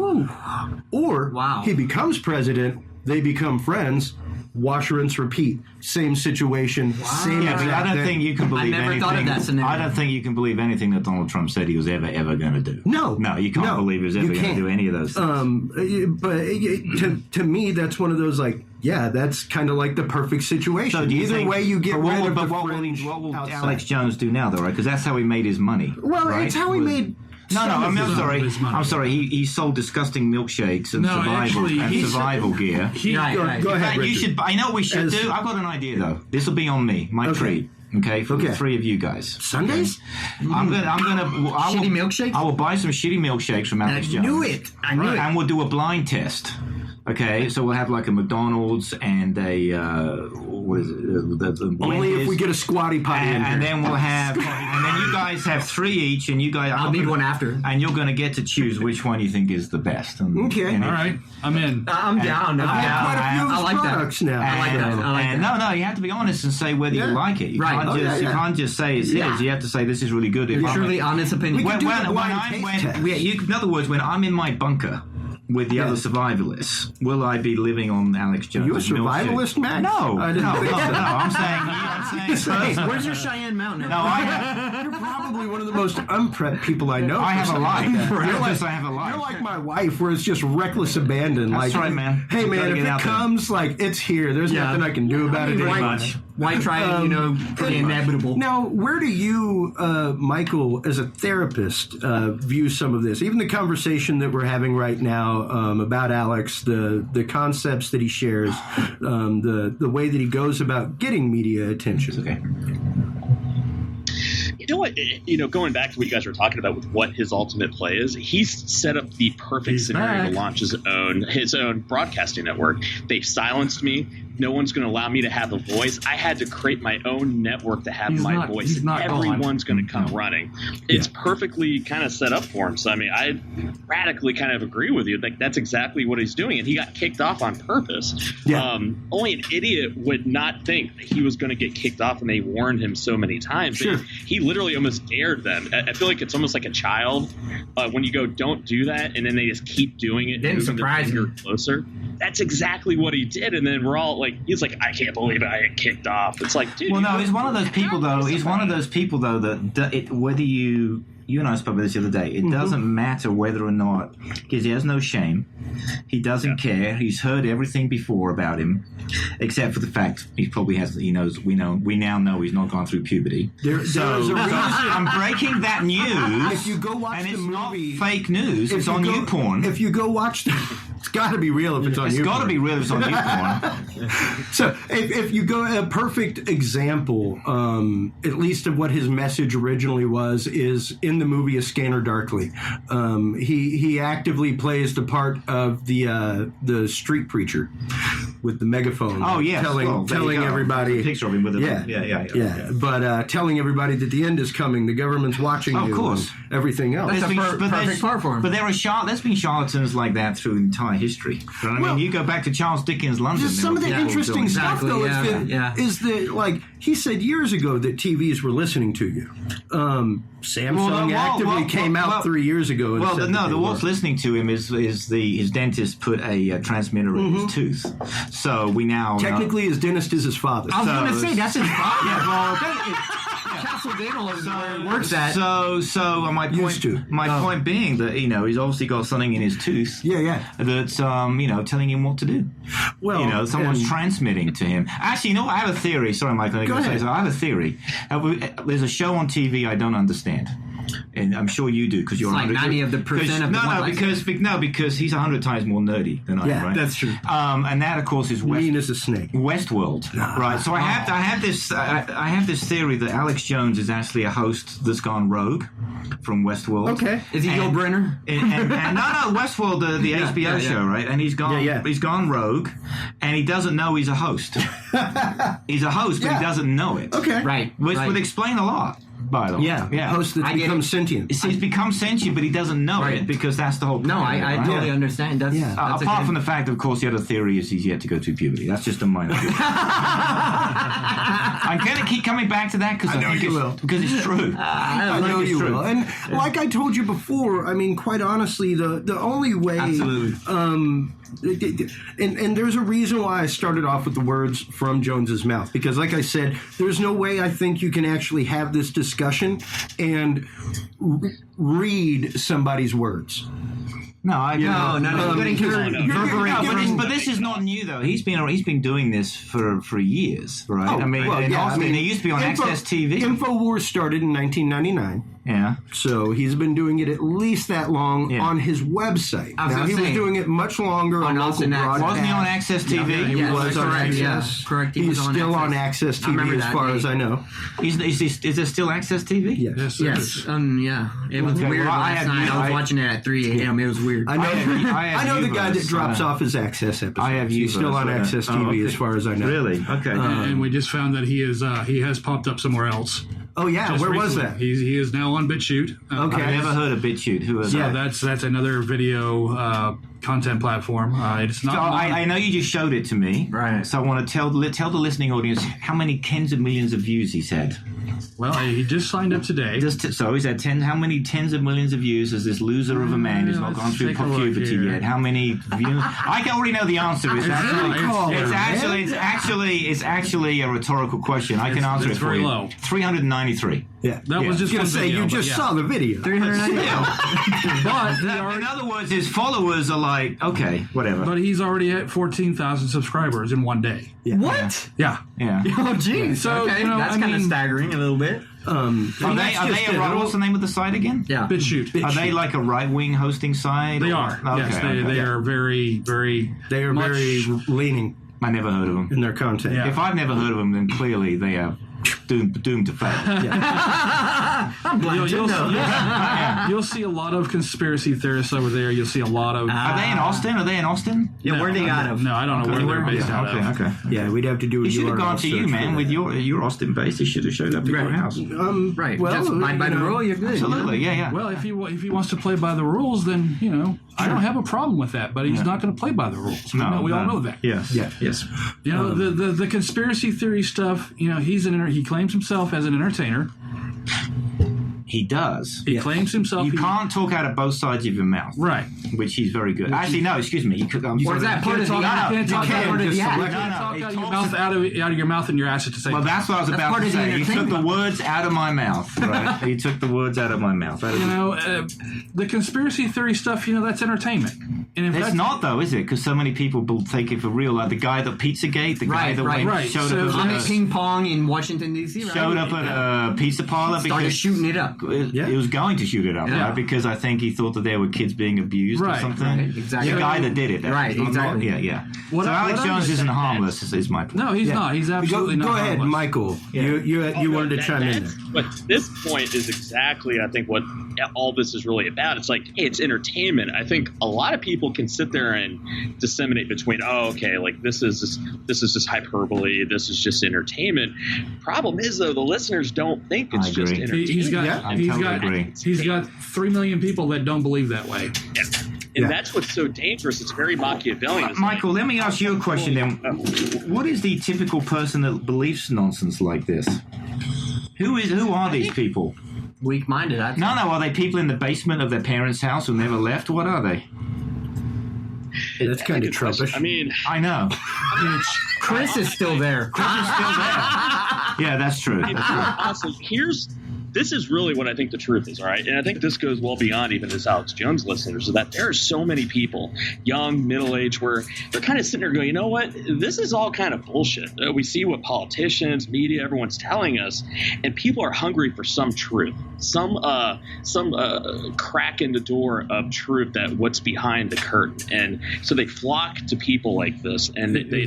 B: Or he becomes president, they become friends, wash, rinse, repeat. Same situation, same
C: Yeah, but
B: exact
C: I don't
B: thing.
C: think you can believe
E: never
C: anything.
E: thought of that scenario.
C: I don't think you can believe anything that Donald Trump said he was ever going to do.
B: No,
C: you can't believe he was ever
B: you
C: going to
B: can't.
C: do any of those things.
B: But to me, that's one of those like, yeah, that's kind of like the perfect situation.
C: So do you
B: Either
C: think,
B: way, you get
C: but
B: rid of the
C: what
B: fringe
C: will
B: outside.
C: Alex Jones do now, though, right? Because that's how he made his money.
B: Well,
C: right?
B: it's how he made.
C: No, I'm
F: of
C: sorry.
F: his money.
C: I'm sorry. He sold disgusting milkshakes and
F: No, actually,
C: survival gear.
E: Right.
B: Go
C: In
B: ahead,
C: fact, you
B: Richard.
C: should. I know what we should
B: As-
C: do. I've got an idea though. This will be on me, my treat. Okay, for the three of you guys.
B: Sundays?
C: I
E: Shitty milkshakes?
C: I will buy some shitty milkshakes from Alex Jones.
E: I knew it.
C: And we'll do a blind test. Okay, so we'll have like a McDonald's and a what is it? The
B: Only if
C: Wendy's.
B: we get a squatty potty in
C: and
B: here.
C: then we'll have, and then you guys have three each, and you guys.
E: I'll need one after.
C: And you're going to get to choose which one you think is the best. And,
B: Okay.
C: and
F: All right, I'm in.
E: I'm down.
B: I have quite a few of
E: I
B: his
E: like that.
B: products now.
E: I like that. I like
C: and
E: that.
C: no, you have to be honest and say whether you like it. You
E: Right.
C: can't
E: Oh,
C: just you can't just say it's his. You have to say this is really good. If
E: You're
C: I'm-
E: truly honest opinion.
B: We could do the blind
C: I'm
B: taste test.
C: in other words, when I'm in my bunker with the other survivalists, will I be living on Alex Jones?
B: Are you a survivalist, Max?
C: No,
B: I didn't think so.
C: I'm saying
E: Where's your Cheyenne Mountain?
C: No,
B: You're probably one of the most unprepped people I know.
C: I have a life.
B: You're
C: I have a life.
B: You're like my wife, where it's just reckless abandon.
C: That's
B: like,
C: right, man.
B: Hey,
C: You
B: man,
C: gotta
B: if
C: get
B: it
C: out there.
B: comes, like, it's here. There's nothing I can do about it
C: Pretty
B: anymore.
C: much.
E: Why try it, for the inevitable?
B: Now, where do you, Michael, as a therapist, view some of this? Even the conversation that we're having right now about Alex, the concepts that he shares, the way that he goes about getting media attention.
C: Okay.
D: You know what? Going back to what you guys were talking about with what his ultimate play is, he's set up the perfect scenario to launch his own broadcasting network. They've silenced me. No one's going to allow me to have a voice. I had to create my own network to have my voice. Everyone's going to come running. It's perfectly kind of set up for him. So, I mean, I radically kind of agree with you. Like, that's exactly what he's doing. And he got kicked off on purpose.
B: Yeah.
D: Only an idiot would not think that he was going to get kicked off, and they warned him so many times.
B: Sure.
D: He literally almost dared them. I feel like it's almost like a child when you go, don't do that, and then they just keep doing it.
E: Didn't
D: moving their
E: surprise
D: finger
E: me.
D: closer. That's exactly what he did. And then we're all like, he's like, I can't believe I get kicked off. It's like, dude.
C: Well, no, he's one of those people, though. He's one of those people, though, that whether you and I spoke about this the other day. It doesn't matter whether or not, because he has no shame. He doesn't care. He's heard everything before about him, except for the fact he probably has. He knows. We now know he's not gone through puberty.
B: There's a reason.
C: I'm breaking that news.
B: If you go watch
C: and
B: the
C: it's
B: movie,
C: not fake news. It's on YouPorn.
B: If you go watch it's got to be real if it's on YouPorn.
C: It's got to be real if it's on YouPorn.
B: So if you go, a perfect example, at least of what his message originally was, is in the movie A Scanner Darkly. He actively plays the part of the street preacher with the megaphone.
C: Oh yeah,
B: telling everybody.
C: A picture of him with a
B: yeah. But telling everybody that the end is coming, the government's watching you,
C: of course,
B: and everything else.
E: That's perfect part for him.
C: But there's been charlatans like that through entire history. You know what I mean, you go back to Charles Dickens' London.
B: Just some of the interesting stuff, though,
E: Exactly,
B: is that, like, he said years ago that TVs were listening to you. Samsung actively came out 3 years ago. And said
C: what's listening to him is his dentist put a transmitter in his tooth. So we now
B: technically his dentist is his father.
E: I was going to say that's his father. Castle Dental is where it works at.
C: So my point being that he's obviously got something in his tooth.
B: Yeah.
C: That's telling him what to do.
B: Well,
C: someone's transmitting to him. Actually, I have a theory. Sorry, Michael.
B: Go ahead.
C: I have a theory. There's a show on TV I don't understand. And I'm sure you do because you're
E: like 90% of the
C: because he's 100 times more nerdy than I am. Right?
E: That's true.
C: And that, of course, is
B: mean as a snake.
C: Westworld, right? So I have this theory that Alex Jones is actually a host that's gone rogue from Westworld.
B: Okay,
E: is he Yul Brynner?
C: And Westworld, the HBO show, right? And he's gone rogue, and he doesn't know he's a host. He's a host, but he doesn't know it.
B: Okay,
E: right.
C: Which would explain a lot. By the way.
B: Yeah. Host that becomes sentient.
C: He's become sentient, but he doesn't know it because that's the whole point.
E: No, I totally understand. That's
C: apart from the fact, of course, the other theory is he's yet to go through puberty. That's just a minor theory. I'm going to keep coming back to that because I know you will. Because it's true.
B: I know you will. And like I told you before, I mean, quite honestly, the only way...
C: Absolutely.
B: And there's a reason why I started off with the words from Jones's mouth, because like I said, there's no way I think you can actually have this discussion and read somebody's words.
C: No,
B: No.
C: But this is not new, though. He's been doing this for years, right? Austin, he used to be on Access TV.
B: InfoWars started in 1999.
C: Yeah.
B: So he's been doing it at least that long on his website. Now, he was doing it much longer on local broadcast.
C: Wasn't he on Access TV?
B: He was on Access.
E: Correct.
B: He's still on Access TV as far as I know.
C: Is there still Access TV?
B: Yes.
E: Yes. It was weird last night. I was watching it at 3 a.m. It was weird.
B: I know the guy that drops off his Access episodes. He's still on Access TV as far as I know.
C: Really? Okay.
F: And we just found that he has popped up somewhere else.
B: Oh yeah, where was that?
F: He is now on BitChute.
B: Okay,
C: I've never heard of BitChute. Who is that?
F: That's another video content platform. It's not.
C: So I know you just showed it to me,
E: right?
C: So I want to tell the listening audience how many tens of millions of views he's had.
F: Well, he just signed up today.
C: So he's had how many tens of millions of views has this loser of a man who's not gone through puberty yet? How many views? I already know the answer. It's actually a rhetorical question. I can answer it for you.
F: Very low.
C: 393.
B: Yeah,
F: That was just
B: I was
F: one
B: gonna say
F: video,
B: you
F: but
B: just
F: yeah.
B: saw the video.
E: 390.
F: But
C: In other words, his followers are like, okay, whatever.
F: but he's already at 14,000 subscribers in one day.
E: What?
F: Yeah.
C: Yeah.
E: Oh, geez.
F: So,
E: okay,
F: you know,
E: that's
F: I
E: kind of
F: mean-
E: staggering a little bit.
C: Are they what's the name of the site again?
E: Yeah.
F: BitChute.
C: Are they like a right-wing hosting site?
F: They
C: or-
F: are.
C: Okay,
F: Yes,
C: okay.
F: they are very, very.
B: They are
F: much-
B: very leaning
C: I never heard of them.
B: in their content.
F: Yeah.
C: If I've never heard of them, then clearly they are doomed to fail.
E: I'm blind to know.
F: You'll see a lot of conspiracy theorists over there. You'll see a lot of.
C: Are they in Austin?
E: Yeah, where they out of?
F: No, I don't know where they're based out of.
C: Okay.
B: Yeah, we'd have to do a
C: He should have
B: URL
C: gone to you,
B: search
C: man,
B: for
C: with
B: that.
C: your Austin base. He should have showed up at your house.
E: Right.
B: Well,
E: Just abide by
B: you
E: the
B: know,
E: rule, you're good.
C: Absolutely, yeah.
F: Well, if he wants to play by the rules, then I don't have a problem with that. But he's not going to play by the rules. We all know that.
C: Yes.
B: Yeah.
C: Yes.
F: The conspiracy theory stuff. He claims himself as an entertainer.
C: He does.
F: He claims himself.
C: You can't talk out of both sides of your mouth.
F: Right.
C: Which he's very good. Actually, no, excuse me.
E: Or is that part of the
F: You can't talk
E: part of the
B: just
E: act?
B: select-
F: talk
C: he
F: out of your
C: talks-
F: mouth out of your mouth and your ass at the same
C: Well,
F: time.
C: that's what I was about
E: part
C: to
E: of the
C: say. He took the
E: entertainment.
C: words out of my mouth. Right? He took the words out of my mouth. That is-
F: The conspiracy theory stuff. That's entertainment. And if
C: It's
F: that's
C: not though, is it? Because so many people will take it for real. Like the guy that Pizzagate, the guy
E: Right,
C: that
E: right.
C: went,
F: Right.
C: showed
F: So-
C: up
E: On
C: at
E: a
C: a,
E: ping pong in Washington, D.C., right?
C: showed up at a pizza parlor
E: Started
C: because
E: shooting it up.
B: Yeah.
C: He was going to shoot it up,
E: Yeah.
C: right? Because I think he thought that there were kids being abused or
F: Right,
C: something.
E: right, exactly.
C: The guy that did it.
E: Right, exactly.
C: Yeah.
F: What
C: so
F: I-
C: Alex
F: what I
C: Jones isn't
F: understand-
C: harmless, is my point.
F: No, he's not. He's absolutely not.
B: Go ahead,
F: harmless.
B: Michael. You wanted to chime in there.
D: But this point is exactly, I think, what all this is really about. It's like, hey, it's entertainment. I think a lot of people can sit there and disseminate between, like this is just hyperbole. This is just entertainment. Problem is, though, the listeners don't think it's
C: I
D: just
C: agree.
D: entertainment.
F: He's got 3 million people that don't believe that way.
D: And that's what's so dangerous. It's very Machiavellian. It's
C: Michael, let me ask you a question then. What is the typical person that believes nonsense like this? Who are these people?
E: Weak-minded. I'd say.
C: No, are they people in the basement of their parents' house who never left? What are they?
B: That's kind of Trumpish.
D: I mean,
C: I know.
E: Chris is still there.
C: Yeah, that's true.
D: honestly, this is really what I think the truth is, all right? And I think this goes well beyond even this Alex Jones listeners, is that there are so many people, young, middle-aged, where they're kind of sitting there going, you know what? This is all kind of bullshit. We see what politicians, media, everyone's telling us, and people are hungry for some truth, some crack in the door of truth, that what's behind the curtain. And so they flock to people like this, and they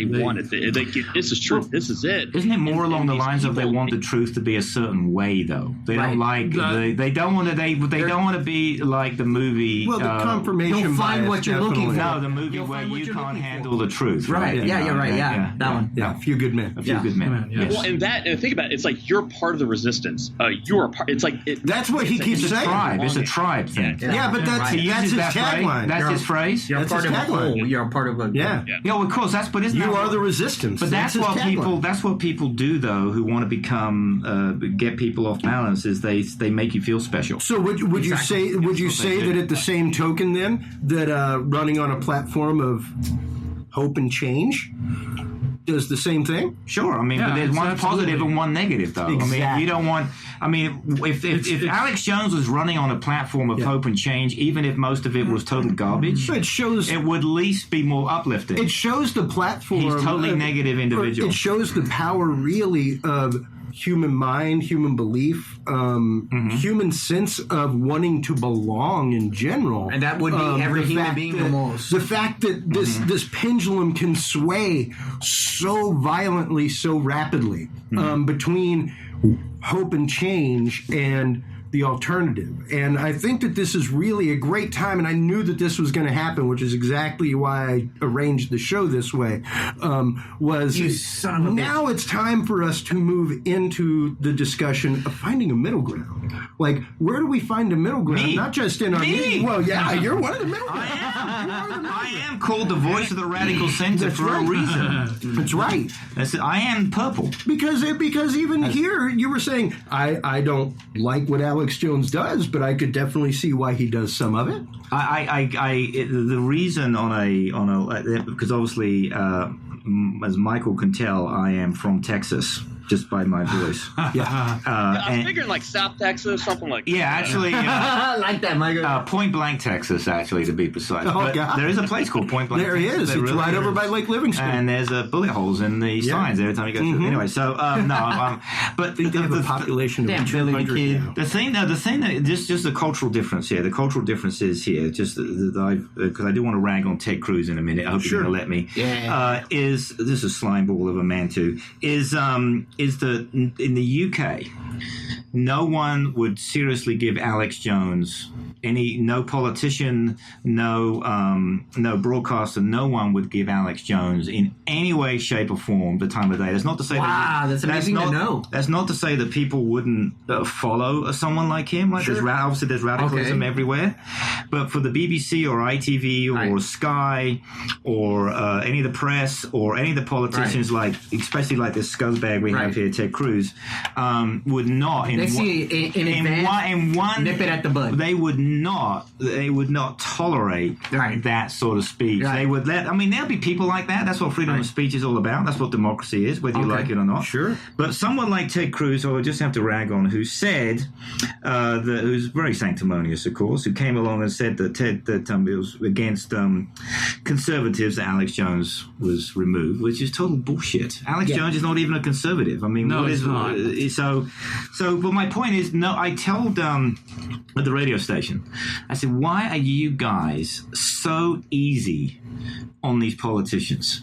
D: want it. They get, this is truth. This is it.
C: Isn't it more along the
D: these
C: lines of they
D: people-
C: want the truth to be a certain way, though? They don't like they don't want to be like the movie.
B: Well, the confirmation
E: You'll find
B: bias,
E: what you're looking
B: definitely.
E: for.
C: No, the movie
E: You'll
C: where
E: find what
C: you
E: you're
C: can't
E: looking
C: handle the truth.
E: Right.
C: Right.
E: Yeah, you're right. Yeah. That one.
B: Yeah, a few good men.
C: A few good men.
F: Yes.
D: Well, and think about it. It's like you're part of the resistance. You are part. It's like
B: That's what he keeps
C: It's a
B: saying.
C: tribe. It's a tribe thing.
B: Yeah, but that's
C: He
B: that's
C: uses
B: his
C: that phrase.
B: tagline.
C: That's his phrase.
E: You're
B: That's
E: part
B: his
E: of a
B: tagline.
E: whole. You're a part of a.
B: Yeah.
C: Yeah, well, of course. But isn't
B: You
C: that
B: are
C: what-
B: the resistance.
C: But that's
B: his
C: what
B: tagline.
C: That's what people do, though, who want to become get people off balance. Is they make you feel special.
B: So would you say that at the same token then that running on a platform of hope and change does the same thing?
C: Sure, I mean,
F: Yeah,
C: but there's
F: it's
C: one
F: absolutely-
C: positive and one negative, though. I mean,
B: Exactly.
C: you don't want. I mean, if Alex Jones was running on a platform of hope and change, even if most of it was total garbage,
B: It shows.
C: it would at least be more uplifting.
B: It shows the platform.
C: He's totally negative individual.
B: It shows the power, really, of human mind, human belief, human sense of wanting to belong in general.
E: And that would be every
B: the
E: human
B: fact
E: being
B: that-
E: almost.
B: The fact that this pendulum can sway so violently, so rapidly between hope and change and the alternative. And I think that this is really a great time, and I knew that this was going to happen, which is exactly why I arranged the show this way, now it's time for us to move into the discussion of finding a middle ground. Like, where do we find a middle ground?
C: Me.
B: Not just in our meeting. Well, yeah, you're one of the middle ground.
C: I am called the voice of the radical center for a reason.
B: That's right.
C: I am purple.
B: Because even here, you were saying, I don't like what Alex Jones does, but I could definitely see why he does some of it.
C: The reason because obviously, as Michael can tell, I am from Texas. Just by my voice.
D: I was figuring like South Texas, something like that.
C: Yeah, actually.
E: I like that, Michael.
C: Point Blank, Texas, actually, to be precise.
B: Oh,
C: but
B: God.
C: There is a place called Point Blank,
B: There
C: Texas.
B: is. It's
C: really
B: right over by Lake Livingston.
C: And there's bullet holes in the signs every time you go through. Anyway, so, but
B: They have a population of 200 now.
C: The thing that just the cultural difference here. The cultural difference is here. Just because I do want to rag on Ted Cruz in a minute. I hope you're going to let me.
E: Yeah.
C: Is this a slime ball of a man too? Is that in the UK, no one would seriously give Alex Jones no politician, no broadcaster, no one would give Alex Jones in any way, shape, or form the time of day. That's not to say
E: that's amazing to know.
C: That's not to say that people wouldn't follow someone like him. Like obviously there's radicalism everywhere, but for the BBC or ITV or Sky or any of the press or any of the politicians, like especially like this scumbag we have here, Ted Cruz, would not
E: They see in one nip it at the bud.
C: They would not tolerate that sort of speech. They would there'll be people like that. That's what freedom of speech is all about. That's what democracy is, whether you like it or not.
B: Sure.
C: But someone like Ted Cruz, who I just have to rag on, who said who's very sanctimonious, of course, who came along and said that it was against conservatives that Alex Jones was removed, which is total bullshit. Alex Jones is not even a conservative. I mean,
F: No,
C: what
F: he's
C: is
F: not.
C: So, but my point is, I told at the radio station, I said, why are you guys so easy on these politicians?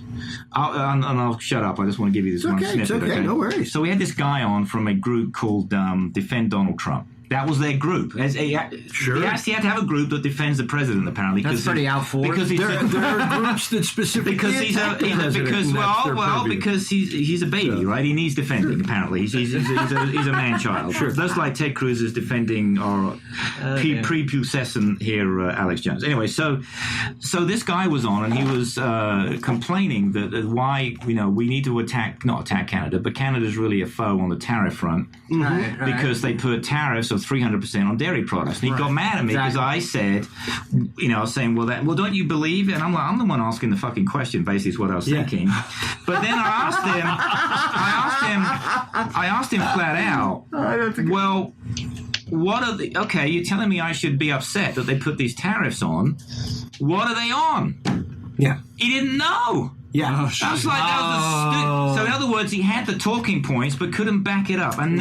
C: I'll shut up. I just want to give you this one snippet.
B: It's okay. No worries.
C: So we had this guy on from a group called Defend Donald Trump. That was their group. He actually had to have a group that defends the president, apparently.
E: That's pretty out for it.
C: Because
B: There are groups that specifically attack the president.
C: because he's a baby, right? He needs defending. Apparently, he's a man child. Sure. That's like Ted Cruz is defending our prepubescent here, Alex Jones. Anyway, so this guy was on and he was complaining that why we need to not attack Canada, but Canada's really a foe on the tariff front because they put tariffs of 300% on dairy products. And he got mad at me because I said, I was saying, well, don't you believe it? And I'm like, I'm the one asking the fucking question, basically is what I was thinking. But then I asked him flat out, well, what are the, okay, you're telling me I should be upset that they put these tariffs on. What are they on?
B: Yeah.
C: He didn't know.
B: Yeah.
C: I was like, so in other words, he had the talking points but couldn't back it up, and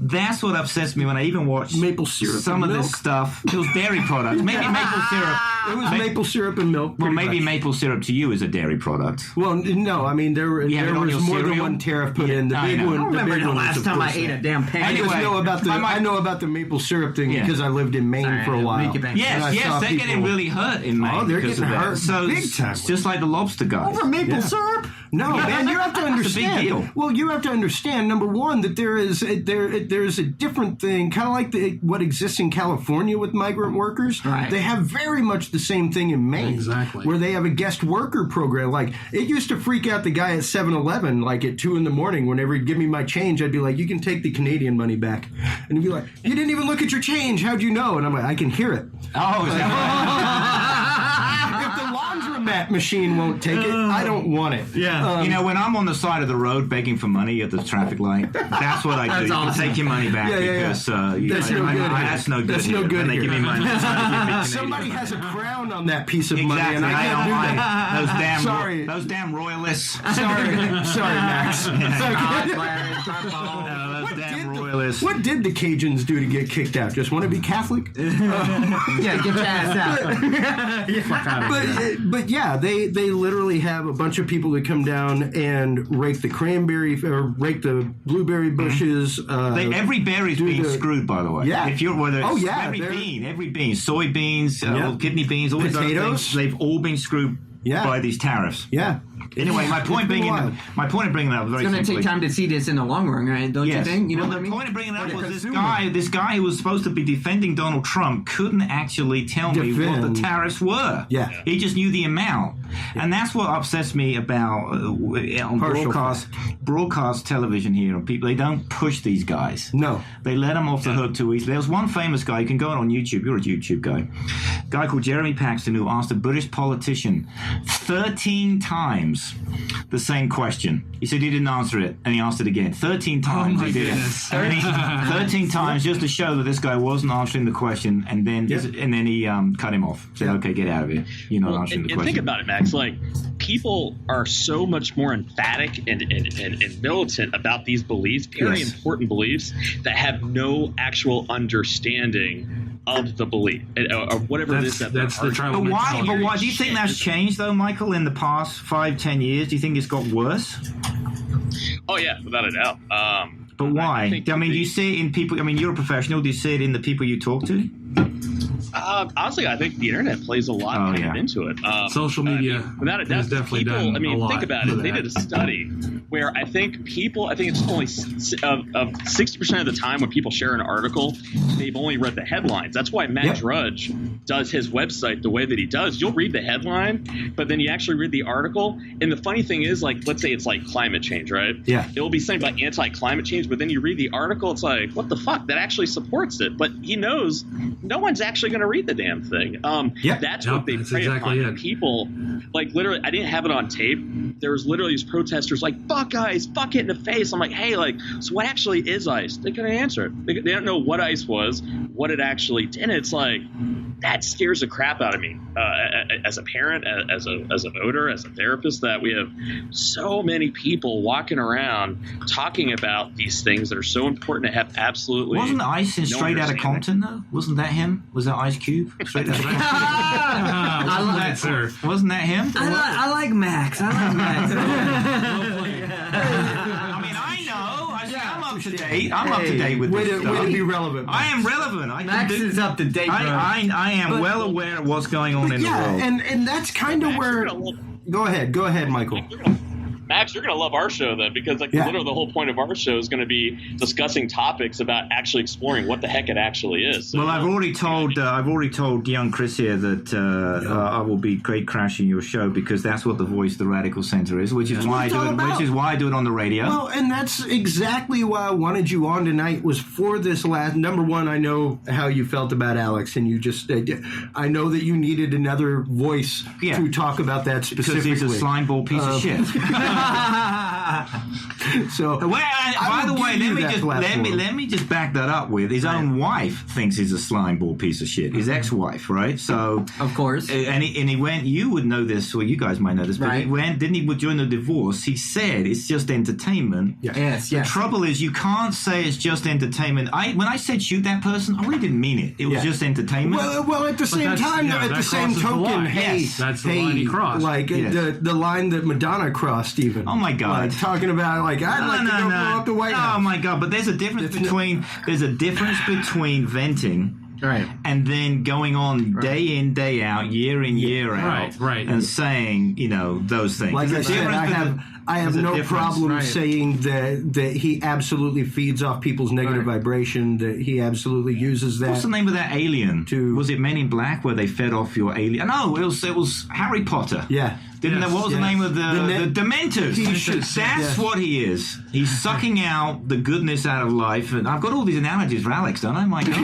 C: that's what upsets me when I even watch
B: maple syrup.
C: Some of this stuff. It was dairy products, maybe maple syrup.
B: It was maple syrup and milk.
C: Well, maybe maple syrup to you is a dairy product.
B: Well, no, I mean there was more than one tariff put in. The big one.
E: I remember the last time I ate a damn pancake.
B: I know about the maple syrup thing because I lived in Maine for a while.
C: Yes, they're getting really hurt in Maine.
B: Oh, they're getting hurt big time.
C: Just like the lobster guy.
E: Over maple syrup?
B: No, man, you have to understand.
C: That's a big deal.
B: Well, you have to understand, number one, that there's a different thing, kind of like what exists in California with migrant workers.
E: Right.
B: They have very much the same thing in Maine.
F: Exactly.
B: Where they have a guest worker program. Like, it used to freak out the guy at 7-Eleven, like at 2 a.m. Whenever he'd give me my change, I'd be like, you can take the Canadian money back. And he'd be like, you didn't even look at your change. How'd you know? And I'm like, I can hear it.
C: Oh, is that
B: If the laundromat machine won't take it, I don't want it.
C: Yeah. When I'm on the side of the road begging for money at the traffic light, that's what I do. You can take your money back because
B: that's no good.
C: That's no good.
B: That's no good.
C: When they give me money.
B: Somebody has a crown on that piece of
C: Exactly.
B: money, and I can't do that.
C: Those damn royalists.
B: Sorry, Max.
C: damn royalists.
B: What did the Cajuns do to get kicked out? Just want to be Catholic?
E: Yeah, get your ass out.
B: But yeah, they literally have a bunch of people that come down and rake the blueberry bushes.
C: Every berry's being screwed, by the way.
B: Yeah.
C: If you're every bean, soybeans, kidney beans, all these other
B: Potatoes.
C: things, they've all been screwed by these tariffs.
B: Yeah.
C: Anyway, my point of bringing it up very
E: It's going to
C: simply.
E: take time to see this in the long run, right? Don't you think? You know what I
C: the
E: mean?
C: point of bringing it up was this guy who was supposed to be defending Donald Trump couldn't actually tell me what the tariffs were.
B: Yeah.
C: He just knew the amount. And that's what upsets me about on broadcast television here. And people, they don't push these guys.
B: No.
C: They let them off the hook too easily. There was one famous guy, you can go on YouTube, you're a YouTube guy, a guy called Jeremy Paxton, who asked a British politician 13 times the same question. He said he didn't answer it, and he asked it again. 13 times he did it. 13 times just to show that this guy wasn't answering the question, and then he cut him off. Said, okay, get out of here. You're not answering the question.
D: And think about it, Max. Like, people are so much more emphatic and militant about these beliefs, very important beliefs, that have no actual understanding of the belief or whatever it is that
F: that's the tribal
C: But why?
F: mentality.
C: But why do you think that's changed, though, Michael? In the past 5-10 years, do you think it's got worse?
D: Oh yeah, without a doubt.
C: But why?
D: I
C: do you see it in people? I mean, you're a professional. Do you see it in the people you talk to?
D: Honestly, I think the internet plays a lot into it.
F: Social media
D: without a doubt,
F: has definitely done
D: I mean,
F: a lot
D: think about it.
F: for
D: They
F: that.
D: did a study where I think it's only of 60% of the time when people share an article, they've only read the headlines. That's why Matt Drudge does his website the way that he does. You'll read the headline, but then you actually read the article. And the funny thing is, like, let's say it's like climate change, right?
B: Yeah.
D: It will be something about anti-climate change, but then you read the article, it's like, what the fuck? That actually supports it. But he knows no one's actually going to read the damn thing. That's what they prey
F: exactly
D: upon.
F: it.
D: People, like, literally, I didn't have it on tape. There was literally these protesters like, fuck ICE, fuck it in the face. I'm like, hey, like, so what actually is ICE? They couldn't answer it. They don't know what ICE was, what it actually did. And it's like, that scares the crap out of me as a parent, as a voter, as a therapist, that we have so many people walking around talking about these things that are so important to have absolutely.
C: Wasn't Ice in
D: no
C: Straight Outta Compton, though? Wasn't that him? Was that Ice Cube? Straight Outta Compton?
F: Wasn't that, sir?
C: Wasn't that him?
E: I like Max.
C: I mean, I know. I'm up to date. I'm up to date with
B: Way
C: this
B: to
C: stuff.
B: be relevant.
C: I am relevant.
E: Max is up to date, bro.
C: I am well aware of what's going on in the world.
B: and that's kind of where. Go ahead, Michael.
D: Max, you're going to love our show then, because literally the whole point of our show is going to be discussing topics about actually exploring what the heck it actually is. So,
C: Well, I've already told young Chris here that I will be great crashing your show, because that's what the voice of the Radical Center is, which is why I do it on the radio.
B: Well, and that's exactly why I wanted you on tonight, was for this last. Number one, I know how you felt about Alex, and you just I know that you needed another voice to talk about that specifically.
C: Because he's a slimeball piece of shit.
B: So,
C: by the way, let me just back that up with his own wife thinks he's a slimeball piece of shit. His ex-wife, right? So,
E: of course,
C: and he went. You would know this, or you guys might know this, but he went. Didn't he? During the divorce, he said it's just entertainment.
E: Yes.
C: The trouble is, you can't say it's just entertainment. When I said shoot that person, I really didn't mean it. It was just entertainment.
B: Well, at the same time, at the same token,
F: that's the line he crossed.
B: Like the line that Madonna crossed, even.
C: Oh my God!
B: Like, talking about I'd like to go blow up the White House.
C: Oh my God! But there's a difference between venting.
E: Right.
C: And then going on day in, day out, year in, year out, and saying, those things.
B: Like I said, I have no problem saying that he absolutely feeds off people's negative vibration, that he absolutely uses that.
C: What's the name of that alien? Was it Men in Black, where they fed off your alien? No, it was Harry Potter.
B: Yeah.
C: What was the name of the Dementors? That's what he is. He's sucking out the goodness out of life. And I've got all these analogies for Alex, don't I? My God.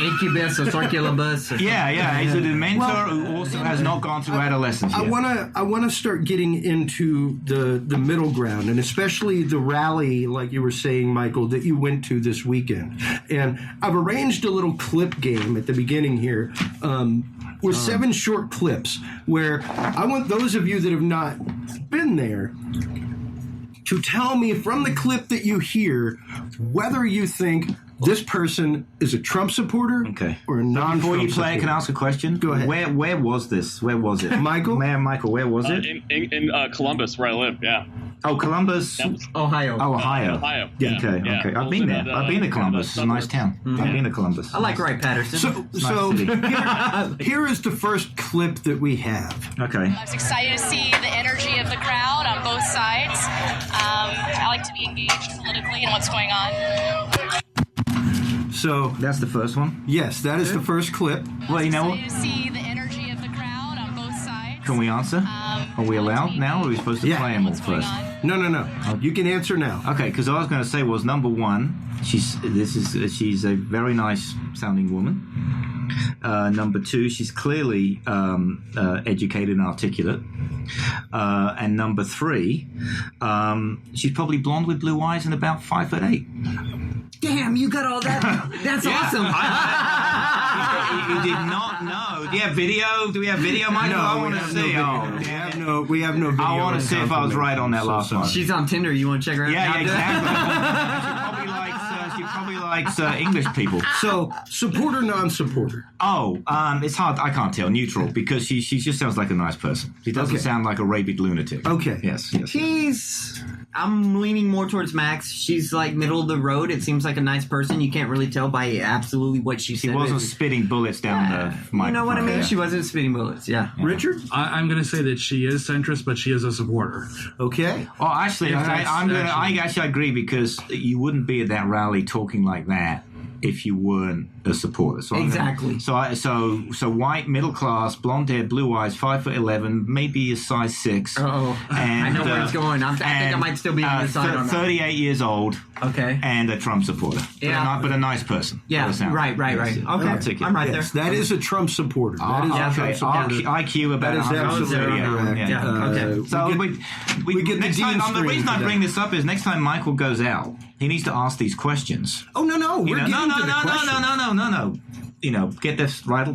E: Incubus or succubus.
C: Yeah. He's a Dementor who also has not gone through adolescence yet.
B: I wanna start getting into the middle ground, and especially the rally, like you were saying, Michael, that you went to this weekend. And I've arranged a little clip game at the beginning here. With 7 short clips where I want those of you that have not been there to tell me from the clip that you hear whether you think this person is a Trump supporter or a non-Trump
C: Before you play,
B: supporter.
C: I can ask a question.
B: Go ahead.
C: Where was this? Where was it?
B: Michael?
C: Michael, where was it?
D: In Columbus, where I live. Yeah.
C: Oh, Columbus,
E: Ohio.
C: Oh, Ohio.
D: Ohio.
B: Yeah.
C: Okay. I've been there. I've been to Columbus. It's a nice town. I've been to Columbus.
E: I like Wright-Patterson.
B: So
C: city.
B: here is the first clip that we have.
C: Okay.
H: I was excited to see the energy of the crowd on both sides. I like to be engaged politically in what's going on.
B: So
C: That's the first one.
B: yes, that is the first clip.
C: Well, you know what?
H: Excited to see the energy of the crowd on both sides.
C: Can we answer? Are we allowed now, or are we supposed to
B: Yeah.
C: play them all
H: What's going
C: first?
H: on?
B: No. You can answer now.
C: Okay, because I was going to say was number one. She's a very nice sounding woman. Number two, she's clearly educated and articulate. And number three, she's probably blonde with blue eyes and about 5'8".
E: Damn, you got all that. That's awesome.
C: You did not know. Do you have video? Do we have video, Michael? I want to see.
B: We have no video.
C: I want to see if I was right on that last one.
E: She's on Tinder. You want to check her out?
C: Yeah, exactly. She probably likes English people.
B: So, supporter, non-supporter.
C: Oh, it's hard. I can't tell. Neutral, because she just sounds like a nice person. She doesn't sound like a rabid lunatic.
B: Okay.
C: Yes.
E: I'm leaning more towards Max. She's like middle of the road. It seems like a nice person. You can't really tell by absolutely what she said.
C: She wasn't spitting bullets down the microphone.
E: You know what I mean?
C: Yeah.
E: She wasn't spitting bullets. Yeah.
B: Richard?
F: I'm going to say that she is centrist, but she is a supporter.
B: Okay.
C: Oh, actually, I actually agree, because you wouldn't be at that rally talking like that if you weren't a supporter. So
E: Exactly.
C: So white, middle class, blonde hair, blue eyes, 5'11", maybe a size 6.
E: Oh,
C: And,
E: I know where it's going. I think I might still be on the side on that.
C: 38 years old.
E: Okay.
C: And a Trump supporter.
E: Yeah.
C: But a nice person.
E: Yeah,
C: by the sound.
E: right. Okay,
C: Articulate.
E: I'm right
B: Yes,
E: there.
B: that is a Trump supporter. That is a
C: Okay.
B: Trump supporter.
C: IQ about
B: That is
C: 130.
B: absolutely correct.
E: Yeah. Okay.
C: So
B: we get the
C: next time,
B: Dean
C: the reason
B: stream
C: I
B: for
C: bring
B: that.
C: this up is next time Michael goes out, he needs to ask these questions.
B: Oh, no. We're getting to the question.
C: No. You know, get the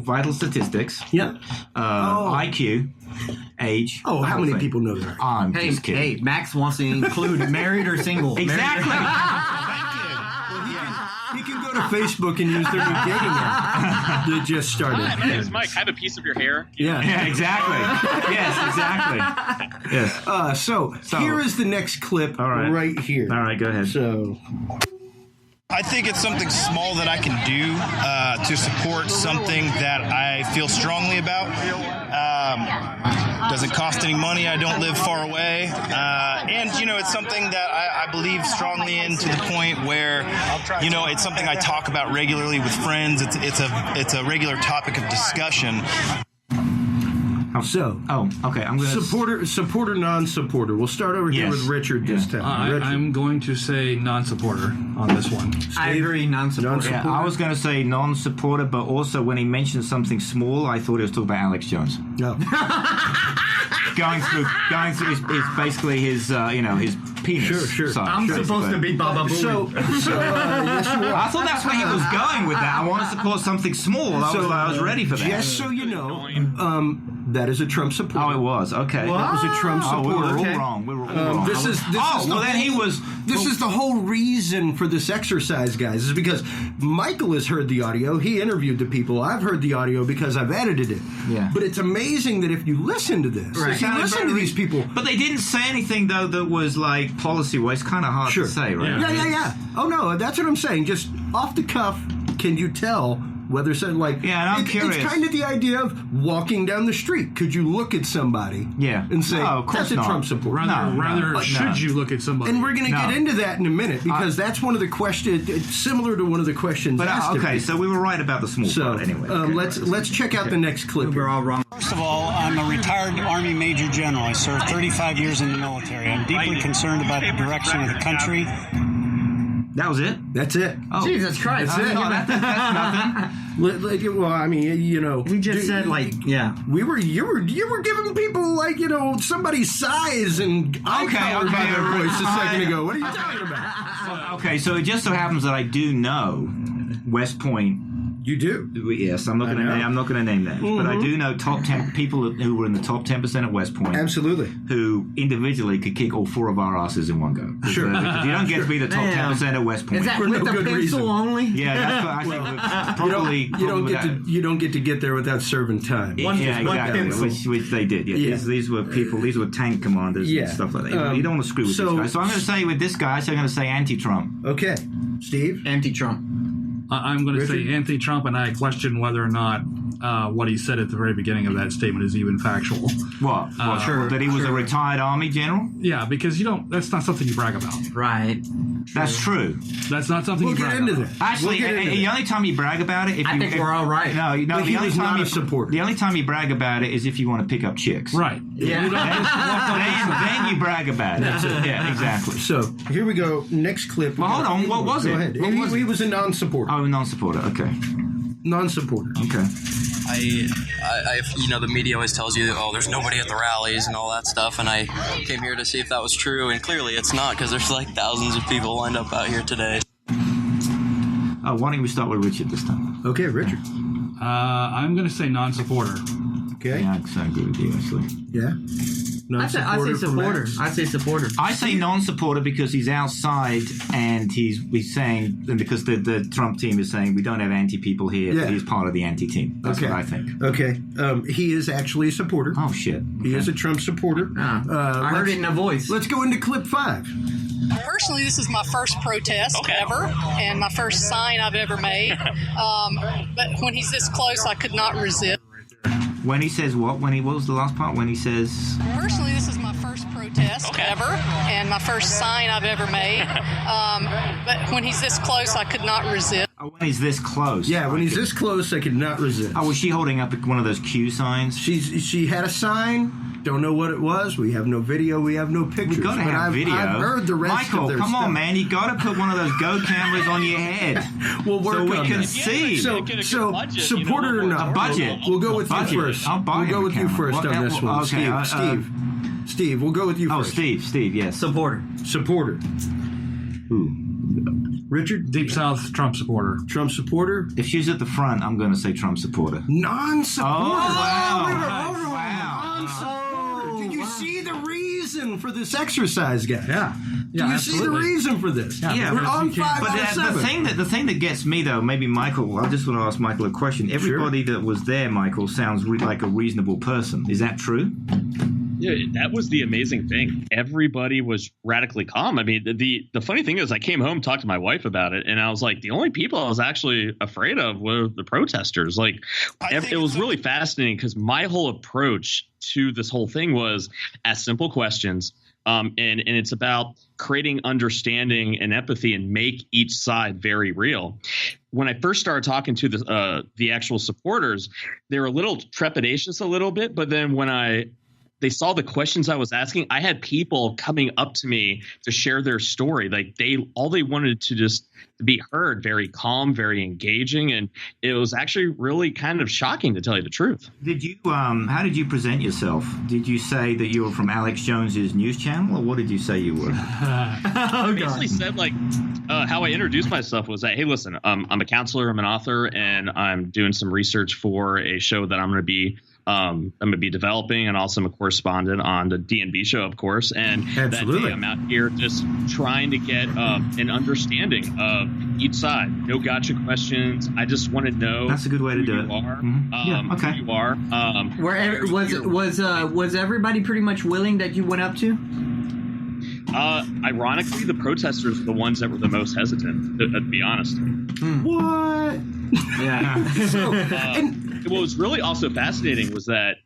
C: vital statistics.
B: Yeah.
C: IQ, age.
B: Oh,
C: the
B: how
C: whole
B: many
C: thing.
B: people know that?
C: I'm just kidding.
E: Hey, Max wants to include married or single.
C: Exactly.
B: He can go to Facebook and use their new dating app that just started.
D: Hi, my name's Mike. I have a piece of your hair.
B: Yeah.
C: Yeah, exactly. Yes, exactly. Yes.
B: So here is the next clip right here.
C: All right, go ahead.
B: So
I: I think it's something small that I can do to support something that I feel strongly about. Doesn't cost any money. I don't live far away. And, you know, it's something that I believe strongly in, to the point where, you know, it's something I talk about regularly with friends. It's a regular topic of discussion.
C: Okay. I'm going to
B: supporter, non-supporter. We'll start over here with Richard this time.
F: I'm going to say non-supporter on this one.
E: I agree, non-supporter.
C: Yeah, I was going to say non-supporter, but also when he mentioned something small, I thought he was talking about Alex Jones.
B: No.
C: going through his basically his his penis.
B: Sure.
C: size.
E: I'm supposed to be Baba Booey.
B: So yes, you are.
C: I thought that's where he was going with that. I want to support something small. I was ready for that.
B: Just so you know, that is a Trump supporter.
C: Oh, it was. Okay.
B: That was a Trump
C: Oh, we
B: supporter.
C: were all wrong. We were all wrong.
B: This is the whole reason for this exercise, guys, is because Michael has heard the audio. He interviewed the people. I've heard the audio because I've edited it.
C: Yeah.
B: But it's amazing that if you listen to this, if you listen to these people.
C: But they didn't say anything, though, that was like policy-wise kind of hard to say, right?
B: Yeah. Oh, no, that's what I'm saying. Just off the cuff, can you tell whether something like...
C: Yeah, and I'm curious.
B: It's kind of the idea of walking down the street. Could you look at somebody and say,
C: no, of course
B: that's
C: not.
B: a Trump supporter?
F: Rather, should you look at somebody?
B: And we're going to get into that in a minute, because that's one of the questions, it's similar to one of the questions asked of me.
C: So we were right about the small part anyway.
B: Let's check out the next clip.
E: We're all wrong.
J: First of all, I'm a retired Army Major General. I served 35 years in the military. I'm deeply concerned about the direction of the country.
C: That was it?
B: That's it.
C: Oh.
E: Jesus Christ.
B: That's it.
C: That's nothing.
B: Well, I mean, you know,
E: We just said,
B: you were giving people like, you know, somebody's size and eye color by their voice a second ago. What are you talking about?
C: Okay, so it just so happens that I do know West Point
B: You do?
C: Yes, I'm not going to name names, but I do know top 10 people who were in the top 10% at West Point.
B: Absolutely.
C: Who individually could kick all 4 of our asses in one go.
B: Sure.
C: Because you don't get to be the top 10% at West Point.
E: Is that with the pencil
B: reason.
E: only?
C: Yeah, that's what I think. Probably
B: you don't get to get there without serving time.
C: Exactly. Which they did. Yeah. These were people. These were tank commanders and stuff like that. You don't want to screw with this guy. So I'm going to say with this guy, I'm going to say anti-Trump.
B: Okay, Steve.
E: Anti-Trump.
F: I'm going to say anti-Trump, and I question whether or not what he said at the very beginning of that statement is even factual.
C: What? That he was a retired Army general?
F: Yeah, because that's not something you brag about.
E: Right.
C: That's true.
F: That's not something you brag about.
C: Actually, the only time you brag about it...
E: I think we're all right.
C: No, the only time the only time you brag about it is if you want to pick up chicks.
F: Right.
E: Yeah.
C: Then you brag about it. Yeah, exactly.
B: So, here we go. Next clip.
C: Well, hold on. What was it?
B: Go ahead. He was a non-supporter.
C: Oh, a non-supporter. Okay.
B: Non-supporter.
C: Okay.
K: I the media always tells you, there's nobody at the rallies and all that stuff, and I came here to see if that was true, and clearly it's not, because there's like thousands of people lined up out here today.
C: Why don't we start with Richard this time?
B: Okay, Richard.
F: I'm going to say non-supporter.
B: Okay.
C: Yeah, I agree with you, actually.
B: Yeah.
E: I say supporter. I say supporter.
C: I say non-supporter because he's outside and he's saying, and because the Trump team is saying we don't have anti-people here, but he's part of the anti-team. That's what I think.
B: Okay. He is actually a supporter.
C: Oh, shit.
B: He is a Trump supporter.
E: I heard it in a voice.
B: Let's go into clip 5.
L: Personally, this is my first protest ever and my first sign I've ever made. But when he's this close, I could not resist.
C: When he says what? What was the last part? When he says...
L: Personally, this is my first protest ever and my first sign I've ever made. But when he's this close, I could not resist.
C: Oh, when he's this close.
B: Yeah, when he's this close, I could not resist.
C: Oh, was she holding up one of those Q signs?
B: She had a sign. Don't know what it was. We have no video. We have no pictures.
C: We've got to have video.
B: I've heard the rest
C: Michael,
B: of their
C: come
B: stuff.
C: on, man. You got to put one of those Go cameras on your head.
B: We'll work
C: so we
B: on
C: can
B: that.
C: see.
B: So supporter or not?
C: A budget.
B: We'll go with you first.
C: I'll buy
B: We'll go with you first on this one.
C: Okay,
B: Steve, we'll go with you first.
C: Steve, yes.
E: Supporter.
B: Who? Richard?
F: Deep South Trump supporter.
B: Trump supporter?
C: If she's at the front, I'm going to say Trump supporter.
B: Non-supporter?
C: Oh, wow.
B: Did you see the reason for this exercise, guys?
F: Yeah.
B: Do you see the reason for this?
C: Yeah,
B: we're on 5 out of 7.
C: The thing that gets me, though, maybe Michael, I just want to ask Michael a question. Everybody that was there, Michael, sounds like a reasonable person. Is that true?
D: Yeah, that was the amazing thing. Everybody was radically calm. I mean, the funny thing is I came home, talked to my wife about it, and I was like, the only people I was actually afraid of were the protesters. Like, it was really fascinating because my whole approach to this whole thing was ask simple questions. And it's about creating understanding and empathy and make each side very real. When I first started talking to the actual supporters, they were a little trepidatious a little bit, but then when they saw the questions I was asking, I had people coming up to me to share their story. Like all they wanted to just be heard, very calm, very engaging. And it was actually really kind of shocking, to tell you the truth.
C: Did you, how did you present yourself? Did you say that you were from Alex Jones's news channel, or what did you say you were?
D: I basically said, how I introduced myself was that, hey, listen, I'm a counselor, I'm an author, and I'm doing some research for a show that I'm going to be developing, and also I'm a correspondent on the DNB show, of course. And
B: Absolutely.
D: That day I'm out here just trying to get an understanding of each side. No gotcha questions. I just want to know.
C: That's a good way to do it.
D: Who you are.
E: Was everybody pretty much willing that you went up to?
D: Ironically, the protesters were the ones that were the most hesitant, to be honest.
B: What?
D: Yeah. What was really also fascinating was that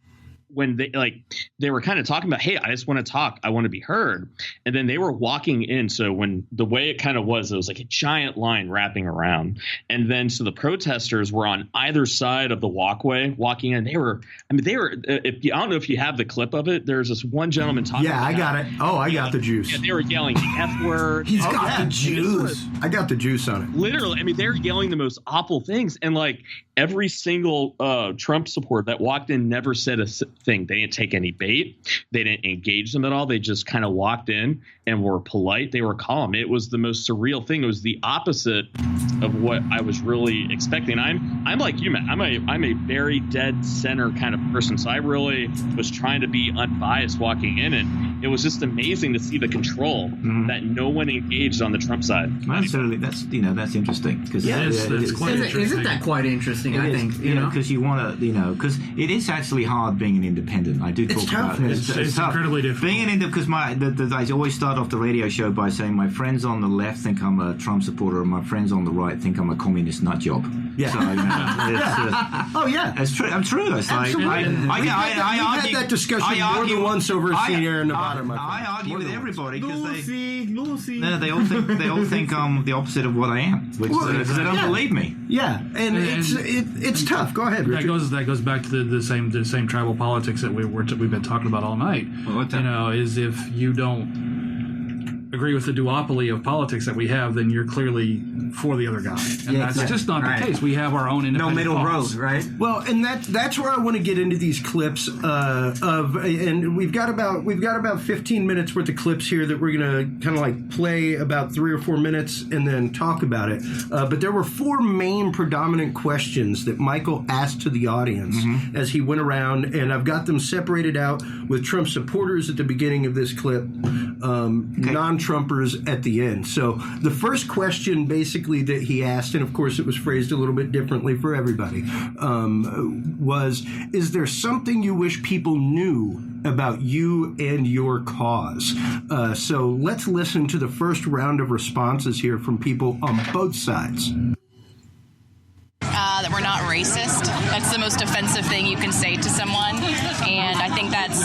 D: when they were kind of talking about, hey, I just want to talk, I want to be heard, and then they were walking in. So when the way it kind of was, it was like a giant line wrapping around, and then so the protesters were on either side of the walkway walking in. They were. I don't know if you have the clip of it. There's this one gentleman talking.
B: Yeah, I got it. Oh, I got the juice.
D: Yeah, they were yelling the F word.
B: He's got the juice. I got the juice on it.
D: Literally, I mean, they're yelling the most awful things, and every single Trump supporter that walked in never said a thing. They didn't take any bait. They didn't engage them at all. They just kind of walked in and were polite. They were calm. It was the most surreal thing. It was the opposite of what I was really expecting. I'm like you, Matt. I'm a very dead center kind of person. So I really was trying to be unbiased walking in, and it was just amazing to see the control that no one engaged on the Trump side.
C: Absolutely, that's interesting because
E: that's quite interesting. Isn't that quite interesting? I think
C: because you want to because it is actually hard being an independent. I do talk about it.
F: It's tough. Incredibly difficult.
C: Being an independent, because I always start off the radio show by saying my friends on the left think I'm a Trump supporter, and my friends on the right think I'm a communist nut job.
B: Yeah.
C: So, it's true. I'm true. It's like I
B: had that discussion more than once over Sierra Nevada.
C: I argue with everybody because they all think I'm the opposite of what I am, because they don't believe me.
B: Yeah, and it's tough. Go ahead, Richard.
F: That goes back to the same tribal politics that we've been talking about all night. Is if you don't agree with the duopoly of politics that we have, then you're clearly for the other guy, and that's just not the case. We have our own independent
E: middle
F: cause.
E: road, right?
B: Well, and that's where I want to get into these clips and we've got about 15 minutes worth of clips here that we're gonna kind of like play about 3 or 4 minutes and then talk about it. But there were 4 main predominant questions that Michael asked to the audience as he went around, and I've got them separated out with Trump supporters at the beginning of this clip, non-Trumpers at the end. So the first question basically that he asked, and of course it was phrased a little bit differently for everybody, was, is there something you wish people knew about you and your cause? So let's listen to the first round of responses here from people on both sides.
H: That we're not racist. That's the most offensive thing you can say to someone, and I think that's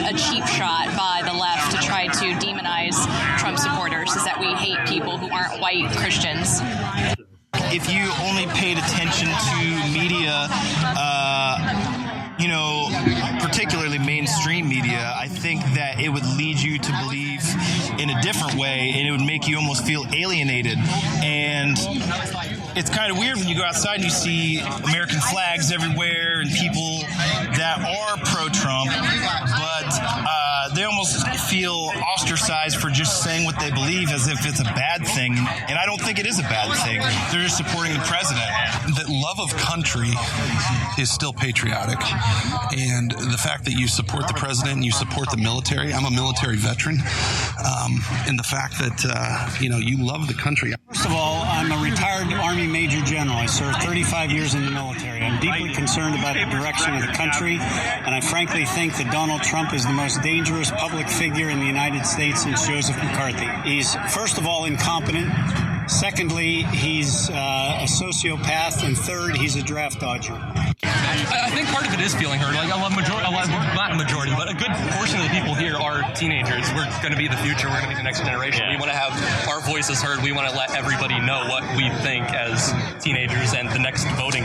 H: a cheap shot by the left to try to demonize Trump supporters, is that we hate people who aren't white Christians.
I: If you only paid attention to media, particularly mainstream media, I think that it would lead you to believe in a different way, and it would make you almost feel alienated. And it's kind of weird when you go outside and you see American flags everywhere and people that are pro-Trump, but they almost feel ostracized for just saying what they believe as if it's a bad thing. And I don't think it is a bad thing. They're just supporting the president.
M: That love of country is still patriotic. And the fact that you support the president and you support the military, I'm a military veteran, and the fact that, you love the country.
J: First of all, I'm a retired Army Major General. I served 35 years in the military. I'm deeply concerned about the direction of the country, and I frankly think that Donald Trump is the most dangerous public figure in the United States since Joseph McCarthy. He's, first of all, incompetent. Secondly, he's a sociopath, and third, he's a draft dodger.
N: I think part of it is feeling heard. Not a majority, but a good portion of the people here are teenagers. We're going to be the future. We're going to be the next generation. We want to have our voices heard. We want to let everybody know what we think as teenagers and the next voting,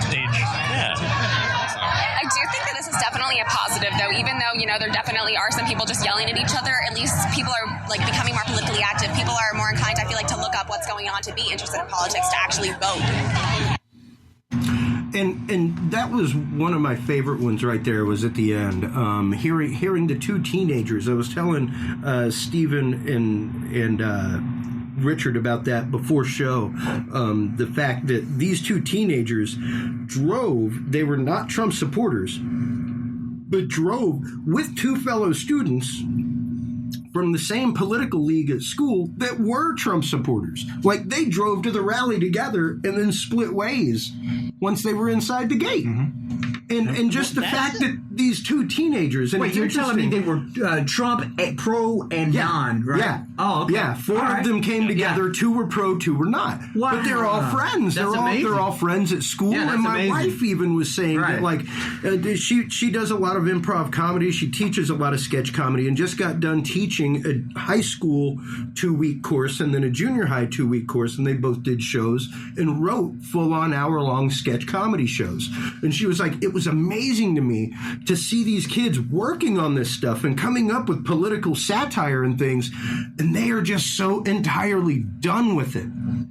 N: age. Yeah.
O: I do think that this is definitely a positive, though, even though, there definitely are some people just yelling at each other. At least people are, becoming more politically active. People are more inclined, I feel like, to look up what's going on, to be interested in politics, to actually vote.
B: And that was one of my favorite ones right there, was at the end. Hearing the 2 teenagers. I was telling Stephen and Richard about that before show. The fact that these 2 teenagers drove, they were not Trump supporters, but drove with 2 fellow students from the same political league at school that were Trump supporters. They drove to the rally together and then split ways once they were inside the gate. And just the fact that these 2 teenagers... And
E: wait, you're telling me they were Trump, pro, and non, right?
B: Yeah.
E: Oh, okay.
B: Yeah, 4 of them came together. 2 were pro, 2 were not.
E: Wow.
B: But they're all friends. They're all friends at school.
E: Yeah,
B: and my
E: amazing.
B: wife even was saying that, she does a lot of improv comedy. She teaches a lot of sketch comedy, and just got done teaching a high school 2-week course and then a junior high 2-week course, and they both did shows and wrote full-on hour-long sketch comedy shows. And she was like, it was amazing to me to see these kids working on this stuff and coming up with political satire and things, and they are just so entirely done with it.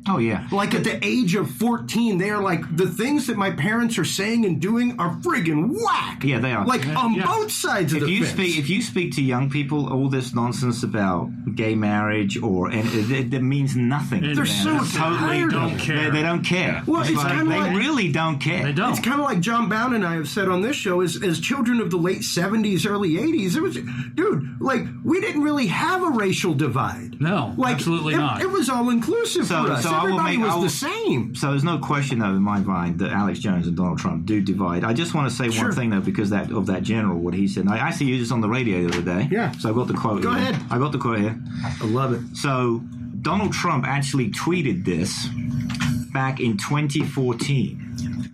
C: Oh, yeah.
B: Like at the age of 14, they are like, the things that my parents are saying and doing are friggin' whack.
C: Yeah, they are.
B: Like on both sides of the fence.
C: If you speak to young people, all this nonsense about gay marriage it means nothing.
B: They're so
F: totally don't care.
C: They don't care.
B: Well, it's kind of
C: they really don't care.
F: They don't.
B: It's kind of like John Bound and I have said on this show, as children of the late 70s, early 80s, it was, dude, like, we didn't really have a racial divide.
F: No,
B: like,
F: absolutely not.
B: It was all inclusive for us. Everybody was the same.
C: So there's no question, though, in my mind, that Alex Jones and Donald Trump do divide. I just want to say one thing, though, because of that general, what he said. And I actually used this on the radio the other day. Yeah. So I got the quote
B: Go ahead.
C: I got the quote here.
B: I love it.
C: So Donald Trump actually tweeted this back in 2014.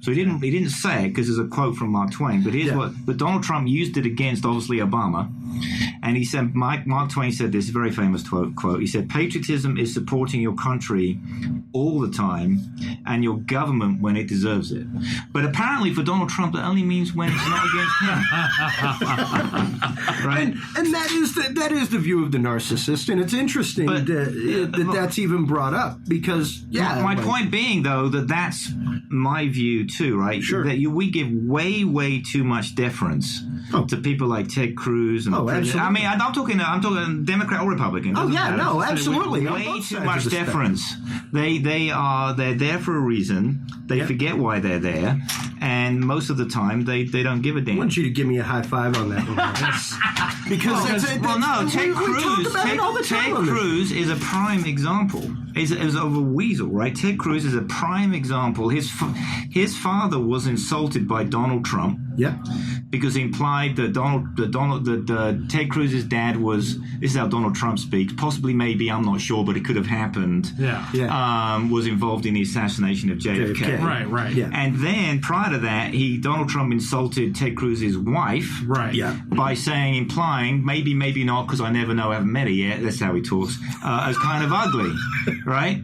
C: So he didn't say it because there's a quote from Mark Twain, but Donald Trump used it against, obviously, Obama. And he said, Mark Twain said this very famous quote. He said, patriotism is supporting your country all the time and your government when it deserves it. But apparently for Donald Trump, that only means when it's not against him. Right?
B: And that is the view of the narcissist. And it's interesting that that's even brought up because,
C: my point being, though, that's my view too, right?
B: Sure.
C: That we give way, way too much deference to people like Ted Cruz and
B: absolutely.
C: I mean, I'm talking Democrat or Republican.
B: Oh yeah, no, absolutely.
C: Way too much deference. They're there for a reason. They forget why they're there, and most of the time they don't give a damn.
B: I want you to give me a high five on that one. because
C: Ted Cruz is a prime example. Is of a weasel, right? Ted Cruz is a prime example. His father was insulted by Donald Trump.
B: Yeah.
C: Because he implied that Ted Cruz's dad was, this is how Donald Trump speaks, possibly, maybe, I'm not sure, but it could have happened. Was involved in the assassination of JFK.
F: Right.
B: Yeah.
C: And then prior to that, Donald Trump insulted Ted Cruz's wife.
F: Right.
B: Yeah.
C: By implying, maybe not, because I never know, I haven't met her yet. That's how he talks. As kind of ugly. Right?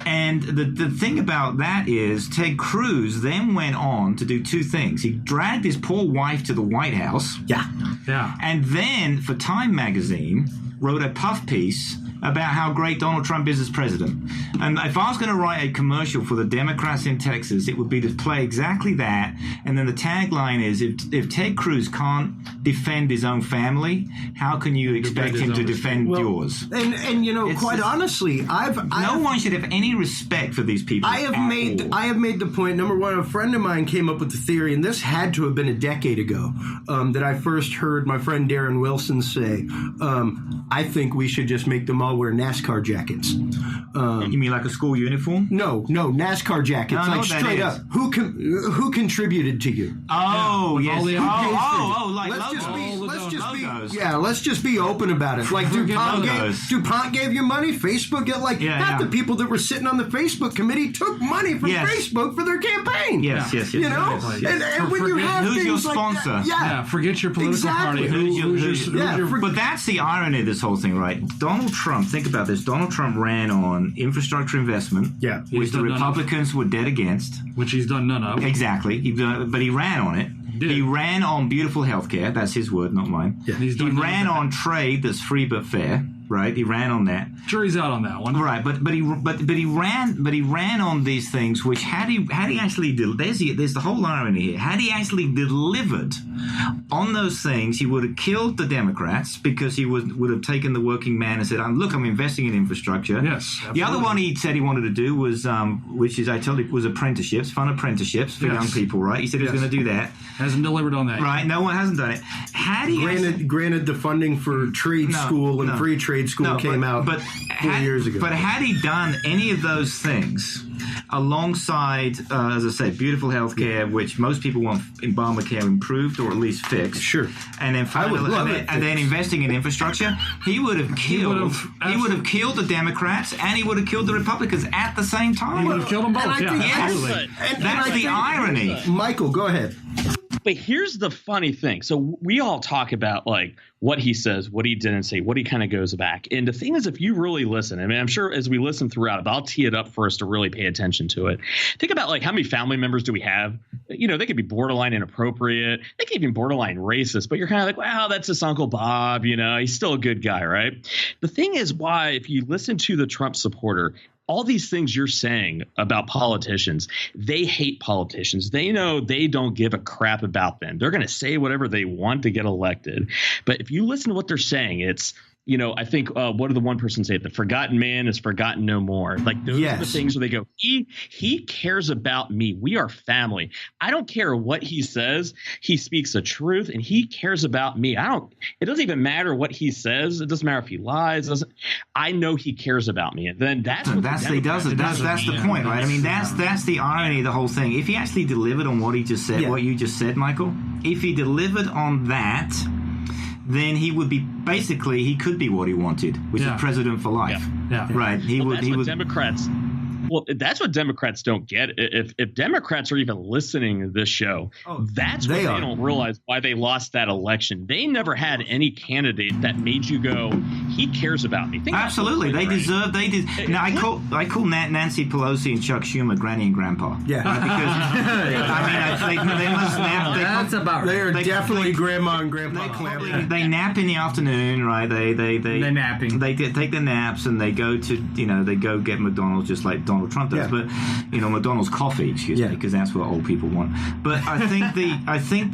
C: And the thing about that is Ted Cruz then went on to do two things. He dragged his poor wife to the White House.
B: Yeah.
C: And then for Time magazine wrote a puff piece about how great Donald Trump is as president. And if I was going to write a commercial for the Democrats in Texas, it would be to play exactly that. And then the tagline is, if Ted Cruz can't defend his own family, how can you expect him to defend yours?
B: And quite honestly,
C: no one should have any respect for these people.
B: I have made the point. Number one, a friend of mine came up with the theory, and this had to have been a decade ago, that I first heard my friend Darren Wilson say, I think we should just make them all wear NASCAR jackets.
C: You mean like a school uniform?
B: No, NASCAR jackets. Like straight up. Who contributed to you?
C: Oh, yes.
B: Like let's just be open about it. Like DuPont gave you money. Facebook half the people that were sitting on the Facebook committee took money from Facebook for their campaign.
C: Yes.
B: You know, and when you have
C: who's
B: things
C: your sponsor?
B: Like that,
F: forget your political party.
C: But that's the irony of this whole thing, right? Donald Trump, think about this. Donald Trump ran on infrastructure investment, which the Republicans were dead against.
F: Which he's done none of.
C: Exactly. But he ran on it. He ran on beautiful healthcare. That's his word, not mine.
F: Yeah.
C: He ran on trade that's free but fair. Right, he ran on that.
F: Jury's out on that one.
C: Right, but he ran on these things. Which had he actually there's the whole irony here. Had he actually delivered on those things, he would have killed the Democrats because he would have taken the working man and said, "Look, I'm investing in infrastructure."
F: Yes, absolutely.
C: The other one he said he wanted to do was, was apprenticeships, fun apprenticeships for young people. Right, he said he was going to do that.
F: Hasn't delivered on that.
C: Right, no one hasn't done it. Had he
B: granted the funding for trade school and free trade school came out 4 years ago.
C: But had he done any of those things alongside, as I said, beautiful health care, which most people want Obamacare improved or at least fixed.
B: Sure.
C: And then investing in infrastructure, he would have killed the Democrats and he would have killed the Republicans at the same time.
F: He would have killed them both. Absolutely.
C: That's the irony.
B: Michael, go ahead.
D: But here's the funny thing. So we all talk about like what he says, what he didn't say, what he kind of goes back. And the thing is, if you really listen, I mean, I'm sure as we listen throughout it, but I'll tee it up for us to really pay attention to it. Think about like how many family members do we have? You know, they could be borderline inappropriate. They could even borderline racist, but you're kind of like, wow, that's just Uncle Bob. You know, he's still a good guy, right? The thing is why if you listen to the Trump supporter, all these things you're saying about politicians, they hate politicians. They know they don't give a crap about them. They're going to say whatever they want to get elected. But if you listen to what they're saying, it's, I think what did the one person say? The forgotten man is forgotten no more. Like those are the things where they go, he cares about me. We are family. I don't care what he says. He speaks the truth and he cares about me. It doesn't even matter what he says. It doesn't matter if he lies. I know he cares about me. And then that's
C: the point, right? I mean, that's the irony of the whole thing. If he actually delivered on what he just said, what you just said, Michael, if he delivered on that, then he would be he could be what he wanted, which is president for life.
F: Yeah.
C: Right.
D: Democrats. Well, that's what Democrats don't get. If Democrats are even listening to this show, that's what they don't realize why they lost that election. They never had any candidate that made you go, he cares about me.
C: Absolutely. They deserve. Now, I call Nancy Pelosi and Chuck Schumer Granny and Grandpa.
B: Yeah.
C: Because, they must nap.
E: That's about right.
B: They are definitely Grandma and Grandpa.
C: They nap in the afternoon, right? They're
E: napping.
C: They take their naps and they go to, they go get McDonald's just like Donald Trump does, but McDonald's coffee, excuse me, because that's what old people want. But I think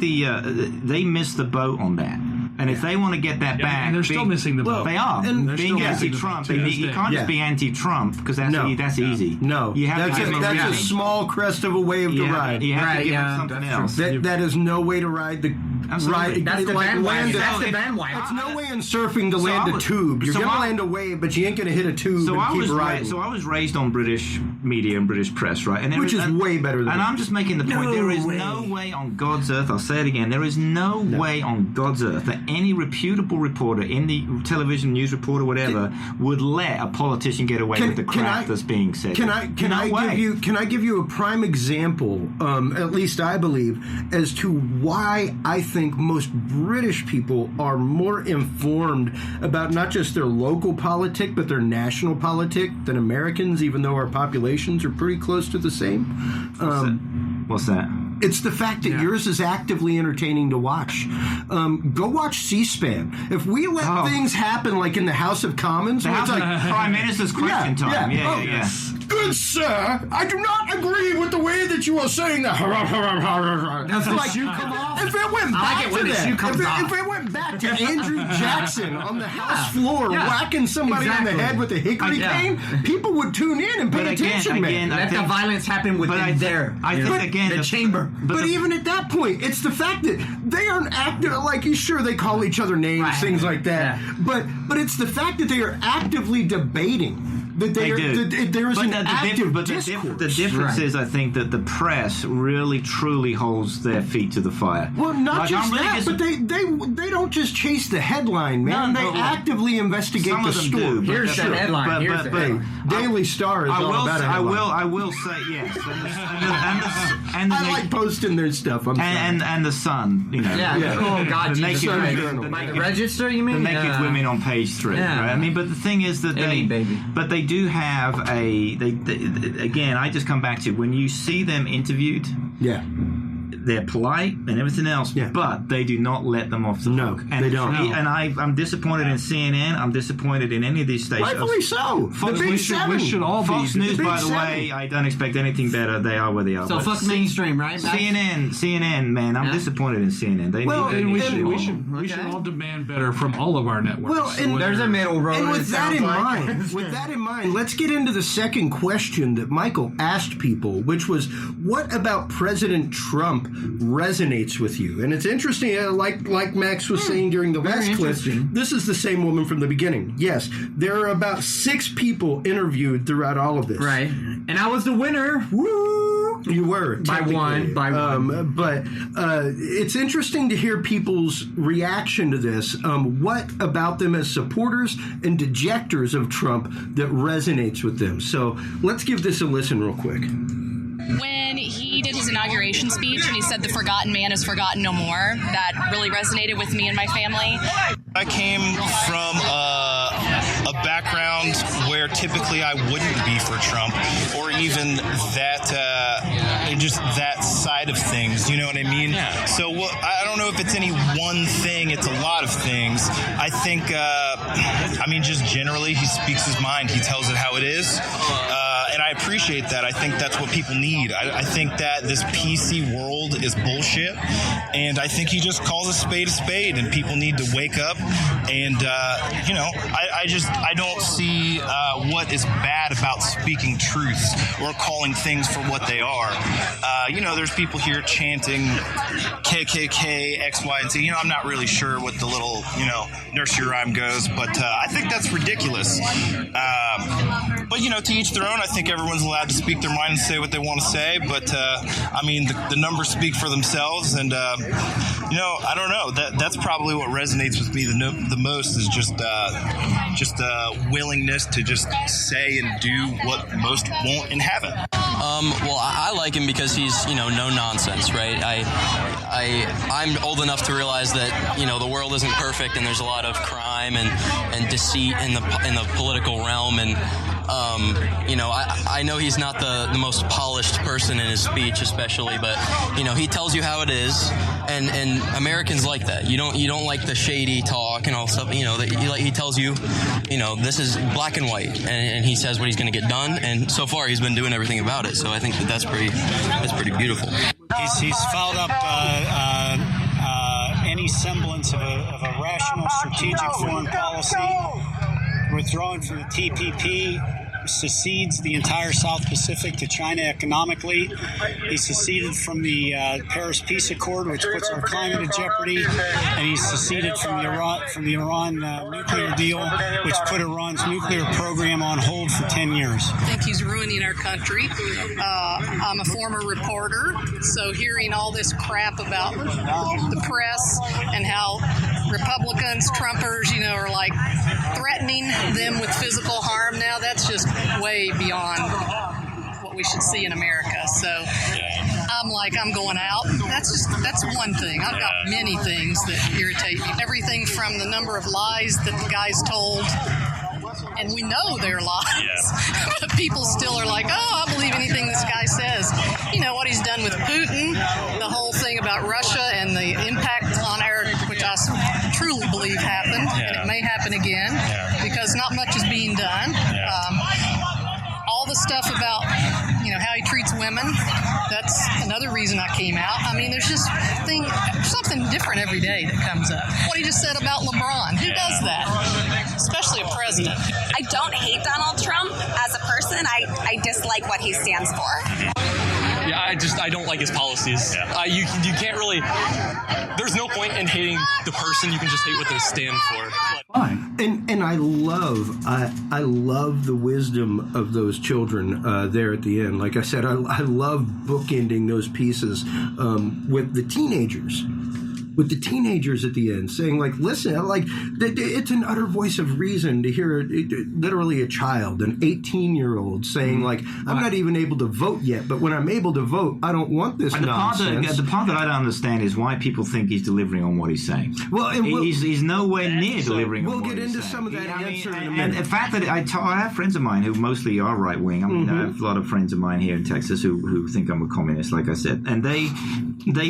C: they missed the boat on that. And if they want to get that back,
F: and they're still missing the boat.
C: They are.
F: And
C: being anti-Trump, you can't just be anti-Trump because that's easy.
B: No,
C: you have
B: that's a small crest of a wave to ride.
C: You have to give them something else.
B: That is no way to ride the ride.
E: That's the bandwagon. That's the bandwagon.
B: It's no way in surfing to land a tube. You're going to land a wave, but you ain't going to hit a tube and keep riding.
C: So I was raised on British media and British press, right? And
B: which is way better than
C: I'm just making the point. There is no way on God's earth, I'll say it again, there is no way on God's earth that any reputable reporter in the television, news reporter, whatever, would let a politician get away with the crap that's being said.
B: Can I give you a prime example, at least I believe, as to why I think most British people are more informed about not just their local politic, but their national politic than Americans, even though our populations are pretty close to the same.
C: What's that?
B: It's the fact that yours is actively entertaining to watch. Go watch C-SPAN. If we let things happen like in the House of Commons,
C: it's like Prime Minister's question time. Yeah.
B: Good sir, I do not agree with the way that you are saying that.
E: Does the shoe come off?
B: If it went back to that, if it went back to Andrew Jackson on the House floor whacking somebody in the head with a hickory cane, people would tune in and pay attention, man.
E: Let the violence happen within there.
C: The chamber.
B: But even at that point, it's the fact that they aren't active. Like, sure, they call each other names, things like that. Yeah. But it's the fact that they are actively debating. That there is an active discourse.
C: The difference is, I think, that the press really, truly holds their feet to the fire.
B: Well, not just that, but they don't just chase the headline, man. They actively investigate the story.
E: Here's the headline.
B: Daily Star is all about a headline.
C: I will say yes.
B: I like posting their stuff.
C: And the Sun,
E: Oh God,
C: the naked
E: Register, you mean?
C: The naked women on page 3.
E: Yeah.
C: Right? I mean, but the thing is that they do have again, I just come back to when you see them interviewed.
B: Yeah.
C: They're polite and everything else, but they do not let them off the hook. And
B: they don't.
C: And I'm disappointed in CNN. I'm disappointed in any of these stations.
B: Rightfully so.
C: Fox,
B: the Big Seven.
F: We should all
C: Fox
F: be.
C: News, by the way, I don't expect anything better. They are where they are.
E: So fuck mainstream, right?
C: CNN, man. I'm disappointed in CNN.
F: We should all demand better from all of our networks.
B: Well, and
E: there's a middle road.
B: And with that in mind, let's get into the second question that Michael asked people, which was, what about President Trump resonates with you? And it's interesting, like Max was saying during the last clip, this is the same woman from the beginning. Yes, there are about 6 people interviewed throughout all of this.
E: Right. And I was the winner.
B: Woo! You were.
E: By one.
B: But it's interesting to hear people's reaction to this. What about them as supporters and dejectors of Trump that resonates with them? So let's give this a listen real quick.
H: When he did his inauguration speech and he said the forgotten man is forgotten no more, that really resonated with me and my family.
I: I came from a background where typically I wouldn't be for Trump or even that just that side of things. You know what I mean? Yeah. So I don't don't know if it's any one thing. It's a lot of things. I think, just generally, he speaks his mind. He tells it how it is. And I appreciate that. I think that's what people need. I think that this PC world is bullshit. And I think he just calls a spade, and people need to wake up. And, I don't see what is bad about speaking truths or calling things for what they are. There's people here chanting KKK, X, Y, and Z. I'm not really sure what the little, nursery rhyme goes, but I think that's ridiculous. But, to each their own. I think everyone's allowed to speak their mind and say what they want to say. But, the numbers speak for themselves. And, I don't know. That's probably what resonates with me the most is just willingness to just say and do what most won't and haven't.
K: I like him because he's, no nonsense, right? I'm old enough to realize that, the world isn't perfect and there's a lot of crime and deceit in the political realm. And, I know he's not the most polished person in his speech, especially, but, he tells you how it is. And Americans like that. You don't like the shady talk and all stuff, that he tells you, this is black and white, and he says what he's going to get done. And so far he's been doing everything about it. So I think that's pretty beautiful.
J: He's fouled up any semblance of a rational strategic foreign policy, withdrawing from the TPP, secedes the entire South Pacific to China economically. He seceded from the Paris Peace Accord, which puts our climate in jeopardy, and he's seceded from the Iran nuclear deal, which put Iran's nuclear program on hold for 10 years.
L: I think he's ruining our country. I'm a former reporter, so hearing all this crap about the press and how Republicans, Trumpers, are like threatening them with physical harm now, that's just way beyond what we should see in America. So I'm going out. That's one thing. I've got many things that irritate me. Everything from the number of lies that the guy's told, and we know they're lies, but people still are like, I believe anything this guy says. What he's done with Putin, the whole thing about Russia and the impact on our, which I truly believe happened, and it may happen again, because not much is being done. All the stuff about, how he treats women, that's another reason I came out. There's just something different every day that comes up. What he just said about LeBron, who does that? Especially a president.
O: I don't hate Donald Trump as a person. I dislike what he stands for.
N: Yeah, I don't like his policies. You can't really. There's no point in hating the person. You can just hate what they stand for.
B: And I love the wisdom of those children there at the end. Like I said, I love bookending those pieces with the teenagers. With the teenagers at the end saying, listen, it's an utter voice of reason to hear literally a child, an 18-year-old saying, I'm not even able to vote yet, but when I'm able to vote, I don't want this nonsense.
C: The part that I don't understand is why people think he's delivering on what he's saying.
B: Well,
C: he's nowhere near delivering on what he's saying.
B: We'll get into some of that answer in a minute.
C: And the fact that I have friends of mine who mostly are right-wing. I have a lot of friends of mine here in Texas who think I'm a communist, like I said. And they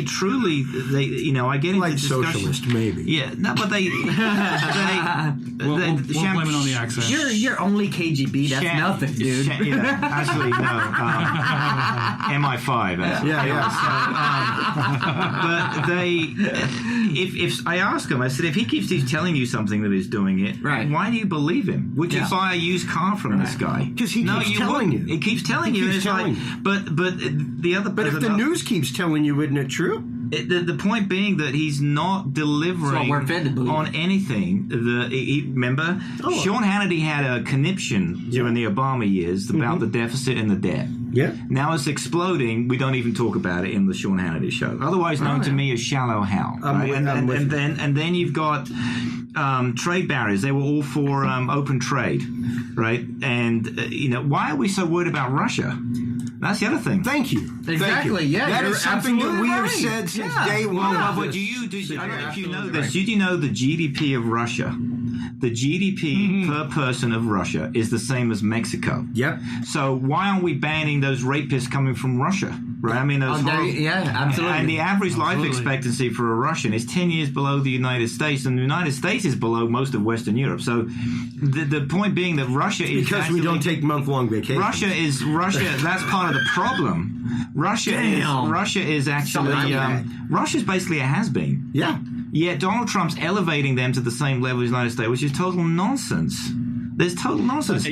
C: truly, I get
B: like socialist, maybe.
C: Yeah, no, but they
F: we'll blame it on the accent.
E: You're only KGB. That's nothing, dude.
C: Actually, no. MI5. But if I ask him, I said, if he keeps telling you something that he's doing it, right? Why do you believe him? Would you buy a used car from this guy?
B: Because he keeps telling you.
C: He keeps telling you. But the other.
B: But if the news keeps telling you, isn't it true?
C: The point being that he's not delivering on anything. Remember, Sean Hannity had a conniption during the Obama years about the deficit and the debt.
B: Yeah.
C: Now it's exploding. We don't even talk about it in the Sean Hannity show, otherwise known to me as Shallow Hal. Right? And then you've got trade barriers. They were all for open trade, right? And why are we so worried about Russia? That's the other thing.
B: Thank you.
E: Exactly. Yeah,
B: that is something that we have said since day one.
C: I don't know if you know this. Did you know the GDP of Russia the GDP per person of Russia is the same as Mexico.
B: Yep.
C: So why aren't we banning those rapists coming from Russia? Right? I mean,
E: absolutely.
C: And the average life expectancy for a Russian is 10 years below the United States, and the United States is below most of Western Europe. So the point being that Russia is
B: because we don't take month-long vacations.
C: Russia. That's part of the problem. Russia is actually Russia's basically a has-been.
B: Yeah.
C: Yet Donald Trump's elevating them to the same level as the United States, which is total nonsense. There's total nonsense.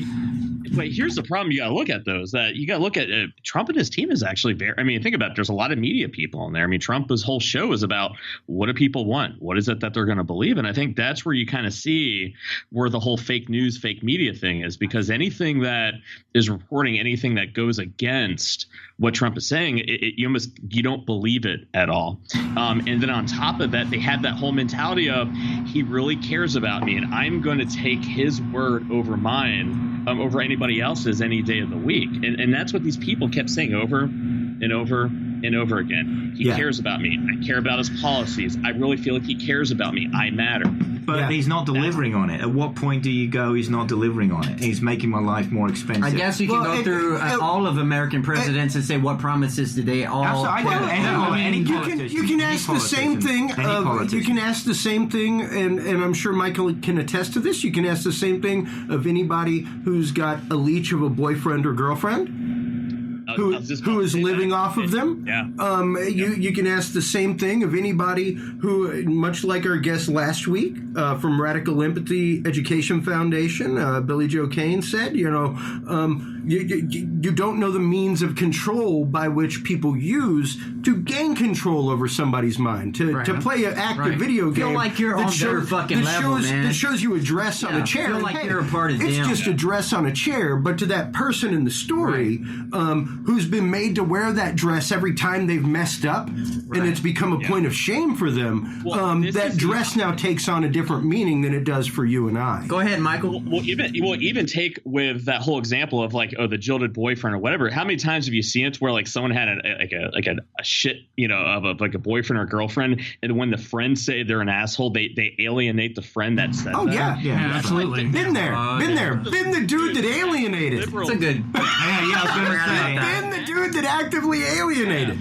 D: But here's the problem you got to look at, though, is that you got to look at Trump and his team is actually very – I mean, think about it. There's a lot of media people in there. I mean, Trump's whole show is about what do people want? What is it that they're going to believe? And I think that's where you kind of see where the whole fake news, fake media thing is, because anything that is reporting anything that goes against what Trump is saying, you don't believe it at all. And then on top of that, they have that whole mentality of he really cares about me and I'm going to take his word over mine. Over anybody else's any day of the week. And that's what these people kept saying over and over and over again. He cares about me. I care about his policies. I really feel like he cares about me. I matter.
C: But he's not delivering on it. At what point do you go, he's not delivering on it? He's making my life more expensive.
E: I guess you can go through all of American presidents and say what promises did they all
B: you can ask the same thing. You can ask the same thing, and I'm sure Michael can attest to this. You can ask the same thing of anybody who's got a leech of a boyfriend or girlfriend. Who is living off of them.
D: Yeah.
B: You can ask the same thing of anybody who, much like our guest last week from Radical Empathy Education Foundation, Billy Joe Kane said, you don't know the means of control by which people use to gain control over somebody's mind, to play an active video game.
E: Feel like you're on their fucking level, man.
B: That shows you a dress on a chair.
E: Feel like you're a part of them.
B: It's just a dress on a chair, but to that person in the story who's been made to wear that dress every time they've messed up, and it's become a point of shame for them, that dress now takes on a different meaning than it does for you and I.
E: Go ahead, Michael.
D: Well, even take with that whole example of like, the jilted boyfriend or whatever. How many times have you seen it where like someone had a shit, of a boyfriend or girlfriend, and when the friends say they're an asshole, they alienate the friend that said that?
B: Yeah, absolutely. Been there. Been the dude that alienated.
E: It's a good.
C: I was going to say.
B: Been the dude that actively alienated.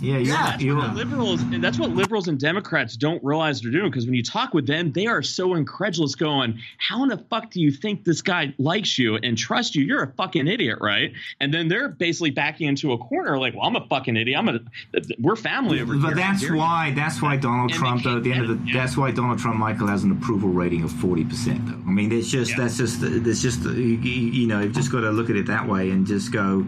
D: That's what liberals and Democrats don't realize they're doing, because when you talk with them, they are so incredulous going, how in the fuck do you think this guy likes you and trusts you? You're a fucking idiot, right? And then they're basically backing into a corner like, well, I'm a fucking idiot. We're family over here.
C: But that's why Donald Trump, though, at the end of that's why Donald Trump, Michael, has an approval rating of 40%, though. I mean, you've just got to look at it that way and just go,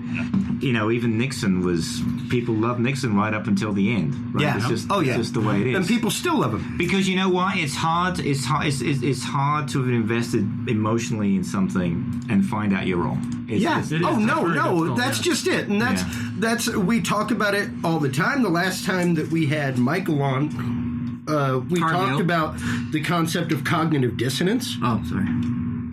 C: even Nixon people love Nixon right up until the end. Right?
B: Yeah.
C: It's just the way it is.
B: And people still love him.
C: Because you know why? It's hard to have invested emotionally in something and find out you're wrong.
B: That's just it. And that's we talk about it all the time. The last time that we had Michael on, we talked about the concept of cognitive dissonance.
E: Oh, sorry.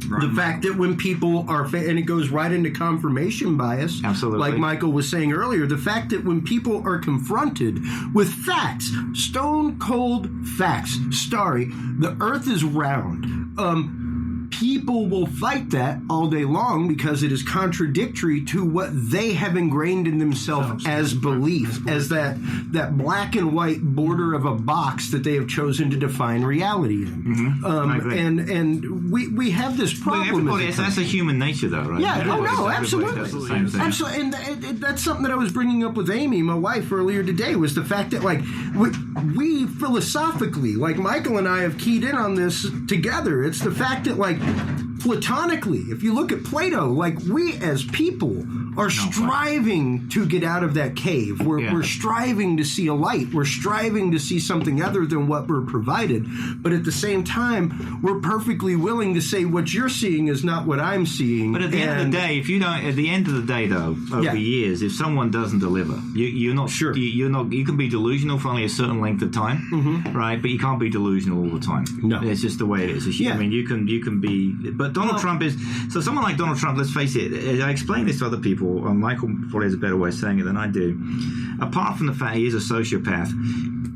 B: The fact that when people are, and it goes right into confirmation bias,
C: absolutely,
B: like Michael was saying earlier, the fact that when people are confronted with facts, stone cold facts, the earth is round, people will fight that all day long because it is contradictory to what they have ingrained in themselves as belief, as that black and white border of a box that they have chosen to define reality in. And we have this problem.
C: That's a human nature, though, right?
B: Yeah, absolutely. Absolutely. And that's something that I was bringing up with Amy, my wife, earlier today, was the fact that, like, we philosophically, like Michael and I have keyed in on this together. It's the fact that, like, platonically, if you look at Plato, like, we as people are striving to get out of that cave. We're striving to see a light. We're striving to see something other than what we're provided. But at the same time, we're perfectly willing to say what you're seeing is not what I'm seeing.
C: But at the end of the day, though, over years, if someone doesn't deliver, you're not sure. You can be delusional for only a certain length of time, right? But you can't be delusional all the time.
B: No,
C: it's just the way it is. I mean, you can be. But Donald Trump is so. Someone like Donald Trump, let's face it. I explain this to other people. Michael probably has a better way of saying it than I do. Apart from the fact he is a sociopath,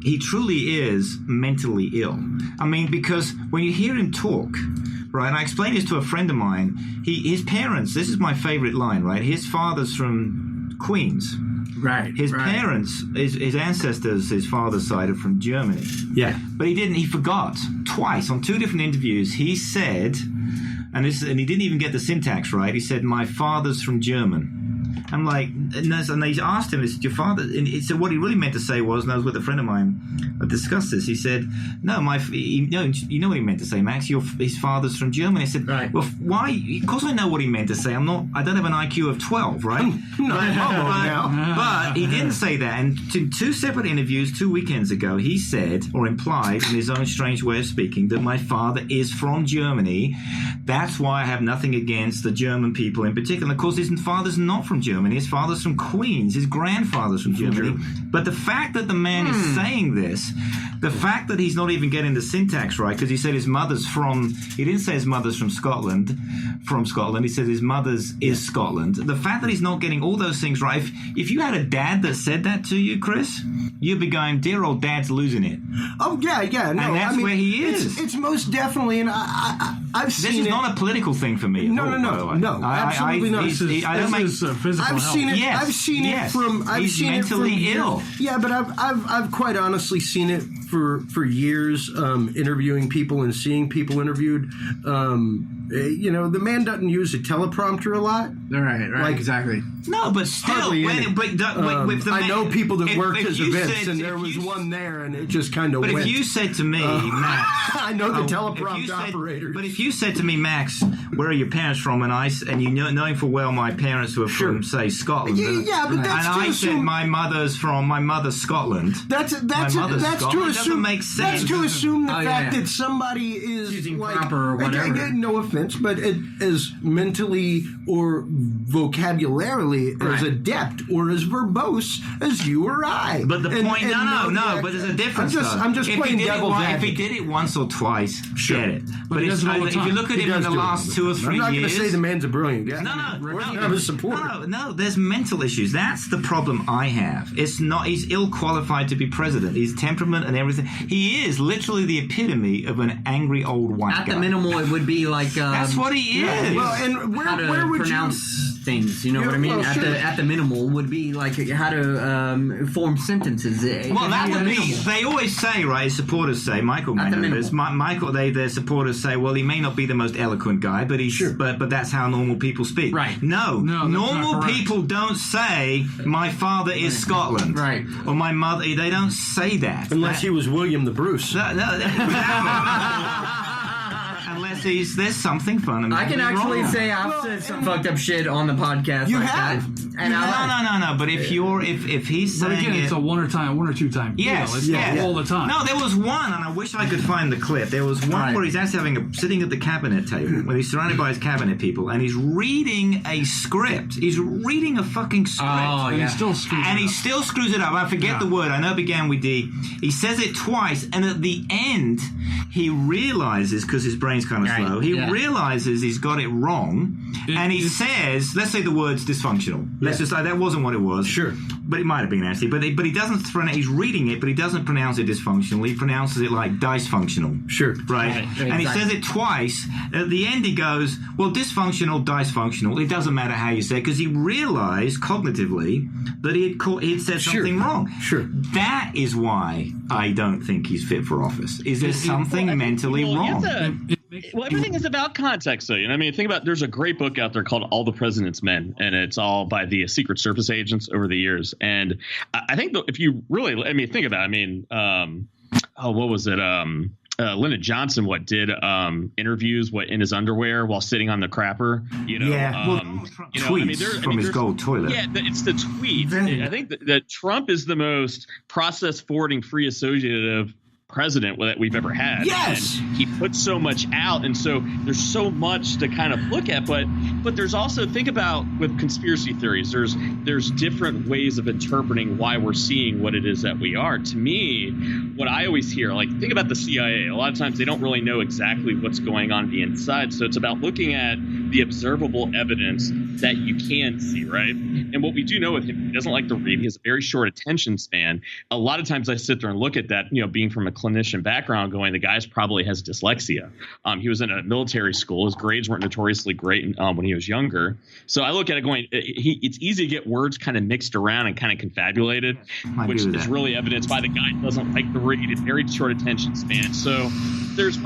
C: he truly is mentally ill. I mean, because when you hear him talk, right? And I explained this to a friend of mine. His parents, this is my favorite line, right? His father's from Queens.
E: Right.
C: His parents, his ancestors, his father's side are from Germany.
B: Yeah.
C: But he forgot twice on 2 different interviews. He said, and he didn't even get the syntax right. He said, "My father's from German." I'm like, and they asked him, "Is your father?" And he said what he really meant to say was, and I was with a friend of mine that discussed this. He said, "No, you know what he meant to say, Max. His father's from Germany." I said, "Right. Well, why? Of course, I know what he meant to say. I don't have an IQ of 12, right?" But he didn't say that. And in 2 separate interviews 2 weekends ago, he said or implied in his own strange way of speaking that my father is from Germany. That's why I have nothing against the German people in particular. Of course, his father's not from Germany. His father's from Queens. His grandfather's from Germany. But the fact that the man is saying this, the fact that he's not even getting the syntax right, because he said his mother's from, he didn't say his mother's from Scotland. He said his mother's is Scotland. The fact that he's not getting all those things right, if you had a dad that said that to you, Chris, you'd be going, dear old dad's losing it.
B: Oh, yeah. No,
C: and that's where he is.
B: It's most definitely, and I've seen
C: this is not a political thing for me.
B: No, absolutely not.
F: This is physical
B: I've seen it.
C: Yes,
B: I've seen it from.
C: He's mentally ill.
B: Yeah, but I've quite honestly seen it for years, interviewing people and seeing people interviewed. The man doesn't use a teleprompter a lot.
E: Right, like, exactly.
C: No, but still,
B: I know people that worked his events, and there was one there, and it just kind of went.
C: But if you said to me, Max,
B: I know the teleprompter operator.
C: But if you said to me, Max, where are your parents from? And you knowing full well my parents were from, say, Scotland.
B: But that's
C: and I said my mother's Scotland.
B: That's to assume.
C: Make sense.
B: That's to assume the fact that somebody is
E: using proper or whatever.
B: No offense, but as mentally or vocabularily as adept or as verbose as you or I.
C: But the point, no. But there's a difference.
B: I'm just playing devil's advocate.
C: If he did it once or twice, get it. But
F: if
C: you look at him in the last 2 or 3 years,
B: I'm not going to say the man's a brilliant guy.
C: No. There's mental issues. That's the problem I have. It's not. He's ill-qualified to be president. His temperament and everything. He is literally the epitome of an angry old white guy.
E: At the minimal, it would be like
C: that's what he is.
B: Well, and where would
E: pronounce things? You know what I mean? At the minimal would be like how to form sentences.
C: Well, that would be. They always say, right? His supporters say, Michael. Their supporters say, well, he may not be the most eloquent guy, but but that's how normal people speak.
E: Right?
C: No, normal people don't say my father is Scotland,
E: right?
C: Or my mother. They don't say that
B: unless he was William the Bruce.
C: Unless there's something fundamentally
E: I can actually
C: wrong.
E: say I've said some fucked up shit on the podcast.
B: You
E: like
B: have.
E: That. And
C: No. But if he's saying,
F: but again, it's a one or two time.
C: Yes,
F: it's not all the time.
C: No, there was one, and I wish I could find the clip. There was one where he's actually sitting at the cabinet table, where he's surrounded by his cabinet people, and he's reading a script. He's reading a fucking script.
E: Oh,
F: and he still screws it up.
C: I forget the word. I know it began with D. He says it twice, and at the end, he realizes, because his brain's kind of slow, he realizes he's got it wrong, and he says, let's say the word's dysfunctional. Let's just say that wasn't what it was.
B: Sure.
C: But it might have been actually. But he doesn't. He's reading it, but he doesn't pronounce it dysfunctional. He pronounces it like dice-functional.
B: Sure.
C: Right. And he says it twice. At the end, he goes, "Well, dysfunctional, dice-functional. It doesn't matter how you say it," because he realized cognitively that he had said something wrong.
B: Sure.
C: That is why I don't think he's fit for office. Is there something mentally wrong?
D: Well, everything is about context, though. I mean, think about. There's a great book out there called "All the President's Men," and it's all by the Secret Service agents over the years. And I think if you really, think about it. What was it? Lyndon Johnson did interviews in his underwear while sitting on the crapper.
C: Tweets from his gold toilet.
D: Yeah, it's the tweet. I think that Trump is the most process forwarding free associative president that we've ever had.
B: Yes,
D: and he puts so much out, and so there's so much to kind of look at. But there's also, think about with conspiracy theories. There's different ways of interpreting why we're seeing what it is that we are. To me, what I always hear, think about the CIA. A lot of times they don't really know exactly what's going on the inside. So it's about looking at the observable evidence that you can see, right? And what we do know with him, he doesn't like to read. He has a very short attention span. A lot of times I sit there and look at that, being from a clinician background going, the guy's probably has dyslexia. He was in a military school. His grades weren't notoriously great when he was younger. So I look at it going, it's easy to get words kind of mixed around and kind of confabulated, which is really evidenced by the guy who doesn't like to read, very short attention span. So there's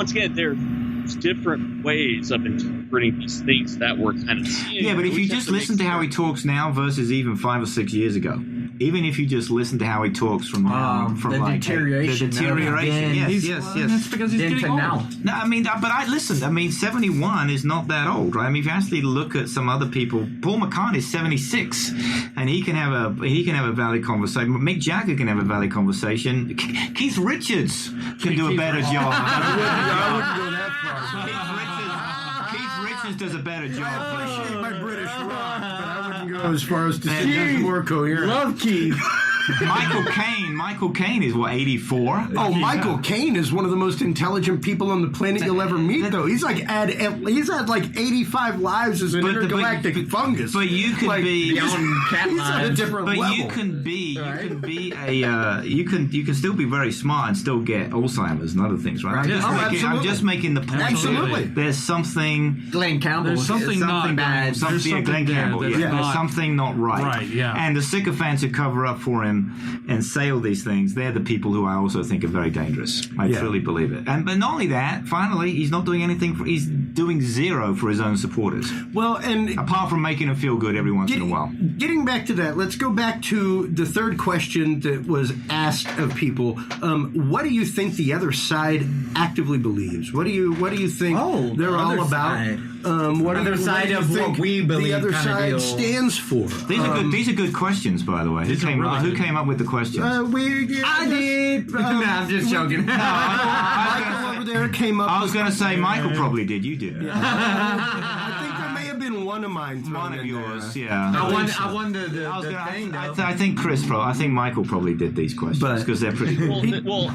D: different ways of interpreting these things that we're kind of seeing.
C: Yeah, but if you just listen to how he talks now versus even 5 or 6 years ago, even if you just listen to how he talks from now, from
E: the
C: like
E: deterioration.
C: The deterioration. Yes.
F: That's because he's getting old.
C: No, I mean, but I listen. I mean, 71 is not that old, right? I mean, if you actually look at some other people, Paul McCartney is 76, and he can have a valid conversation. Mick Jagger can have a valid conversation. Keith Richards can do a better job.
B: I wouldn't go that far.
C: Keith Richards does a better job.
B: I appreciate my British rock, but I wouldn't go as far as to say that's more coherent.
E: Love Keith.
C: Michael Caine is what, 84?
B: Oh, Michael Caine is one of the most intelligent people on the planet you'll ever meet, though. He's had like 85 lives as an intergalactic fungus.
C: But you can be
B: he's at a different level.
C: You can still be very smart and still get Alzheimer's and other things, right? I'm just making the point.
B: Absolutely.
C: There's something.
E: Glenn Campbell.
F: There's something not
E: bad.
C: Glenn Campbell. There's something not right.
F: Right. Yeah.
C: And the sycophants who cover up for him and say all these things, they're the people who I also think are very dangerous. I truly believe it. But not only that, finally, he's not doing anything. He's doing zero for his own supporters.
B: Well, and
C: apart from making them feel good every once in a while.
B: Getting back to that, let's go back to the third question that was asked of people. What do you think the other side actively believes? What do you think they're all about? What
E: other side of what we believe
B: the other side stands for?
C: These are good questions, by the way. Who came up with the questions?
B: I did.
E: I'm just joking.
B: Michael over there came up.
C: I was going to say Michael probably did. You did.
B: I think there may have been one of mine.
C: One of yours, yeah.
E: I wonder the thing.
C: I think I think Michael probably did these questions because they're pretty good.
D: Well,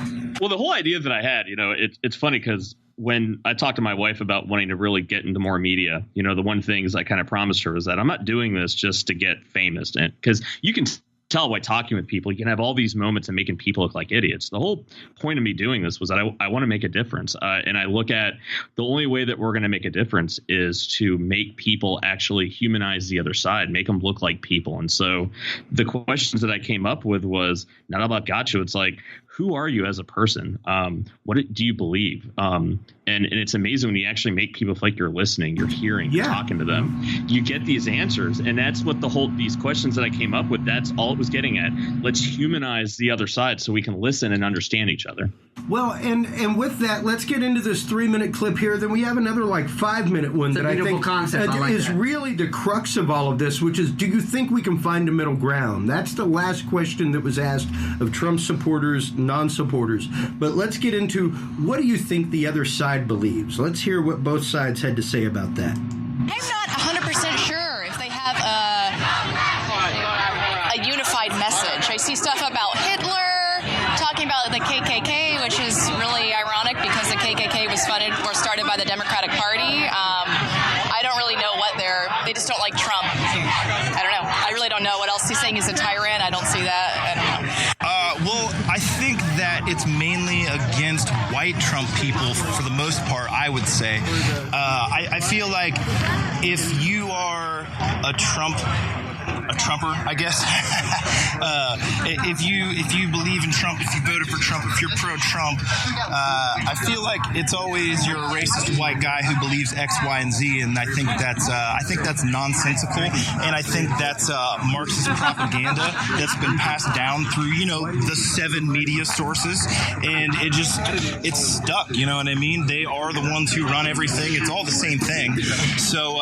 D: the whole idea that I had, it's funny because when I talked to my wife about wanting to really get into more media, the one thing I kind of promised her was that I'm not doing this just to get famous, and because you can tell by talking with people, you can have all these moments and making people look like idiots. The whole point of me doing this was that I want to make a difference. And I look at the only way that we're going to make a difference is to make people actually humanize the other side, make them look like people. And so the questions that I came up with was not about gotcha. It's like, who are you as a person? What do you believe? And it's amazing when you actually make people feel like you're listening, you're hearing, you're talking to them. You get these answers, and that's what these questions that I came up with, that's all it was getting at. Let's humanize the other side so we can listen and understand each other.
B: Well, and with that, let's get into this 3-minute clip here. Then we have another 5-minute one that I think is really the crux of all of this, which is, do you think we can find a middle ground? That's the last question that was asked of Trump supporters, non-supporters. But let's get into, what do you think the other side believes? Let's hear what both sides had to say about that.
H: I'm not 100% sure if they have a unified message. I see stuff about Hitler, talking about the KKK, which is really ironic because the KKK was funded or started by the Democratic Party. I don't really know what they just don't like Trump. I don't know. I really don't know what else he's saying. He's a tyrant. I don't see that. I don't know.
I: Well, I think that it's mainly against white Trump people for the most part, I would say. I feel like if you are a Trumper, I guess. If you believe in Trump, if you voted for Trump, if you're pro-Trump, I feel like it's always you're a racist white guy who believes X, Y, and Z, and I think that's nonsensical, and I think that's Marxist propaganda that's been passed down through the 7 media sources, and it's stuck. You know what I mean? They are the ones who run everything. It's all the same thing. So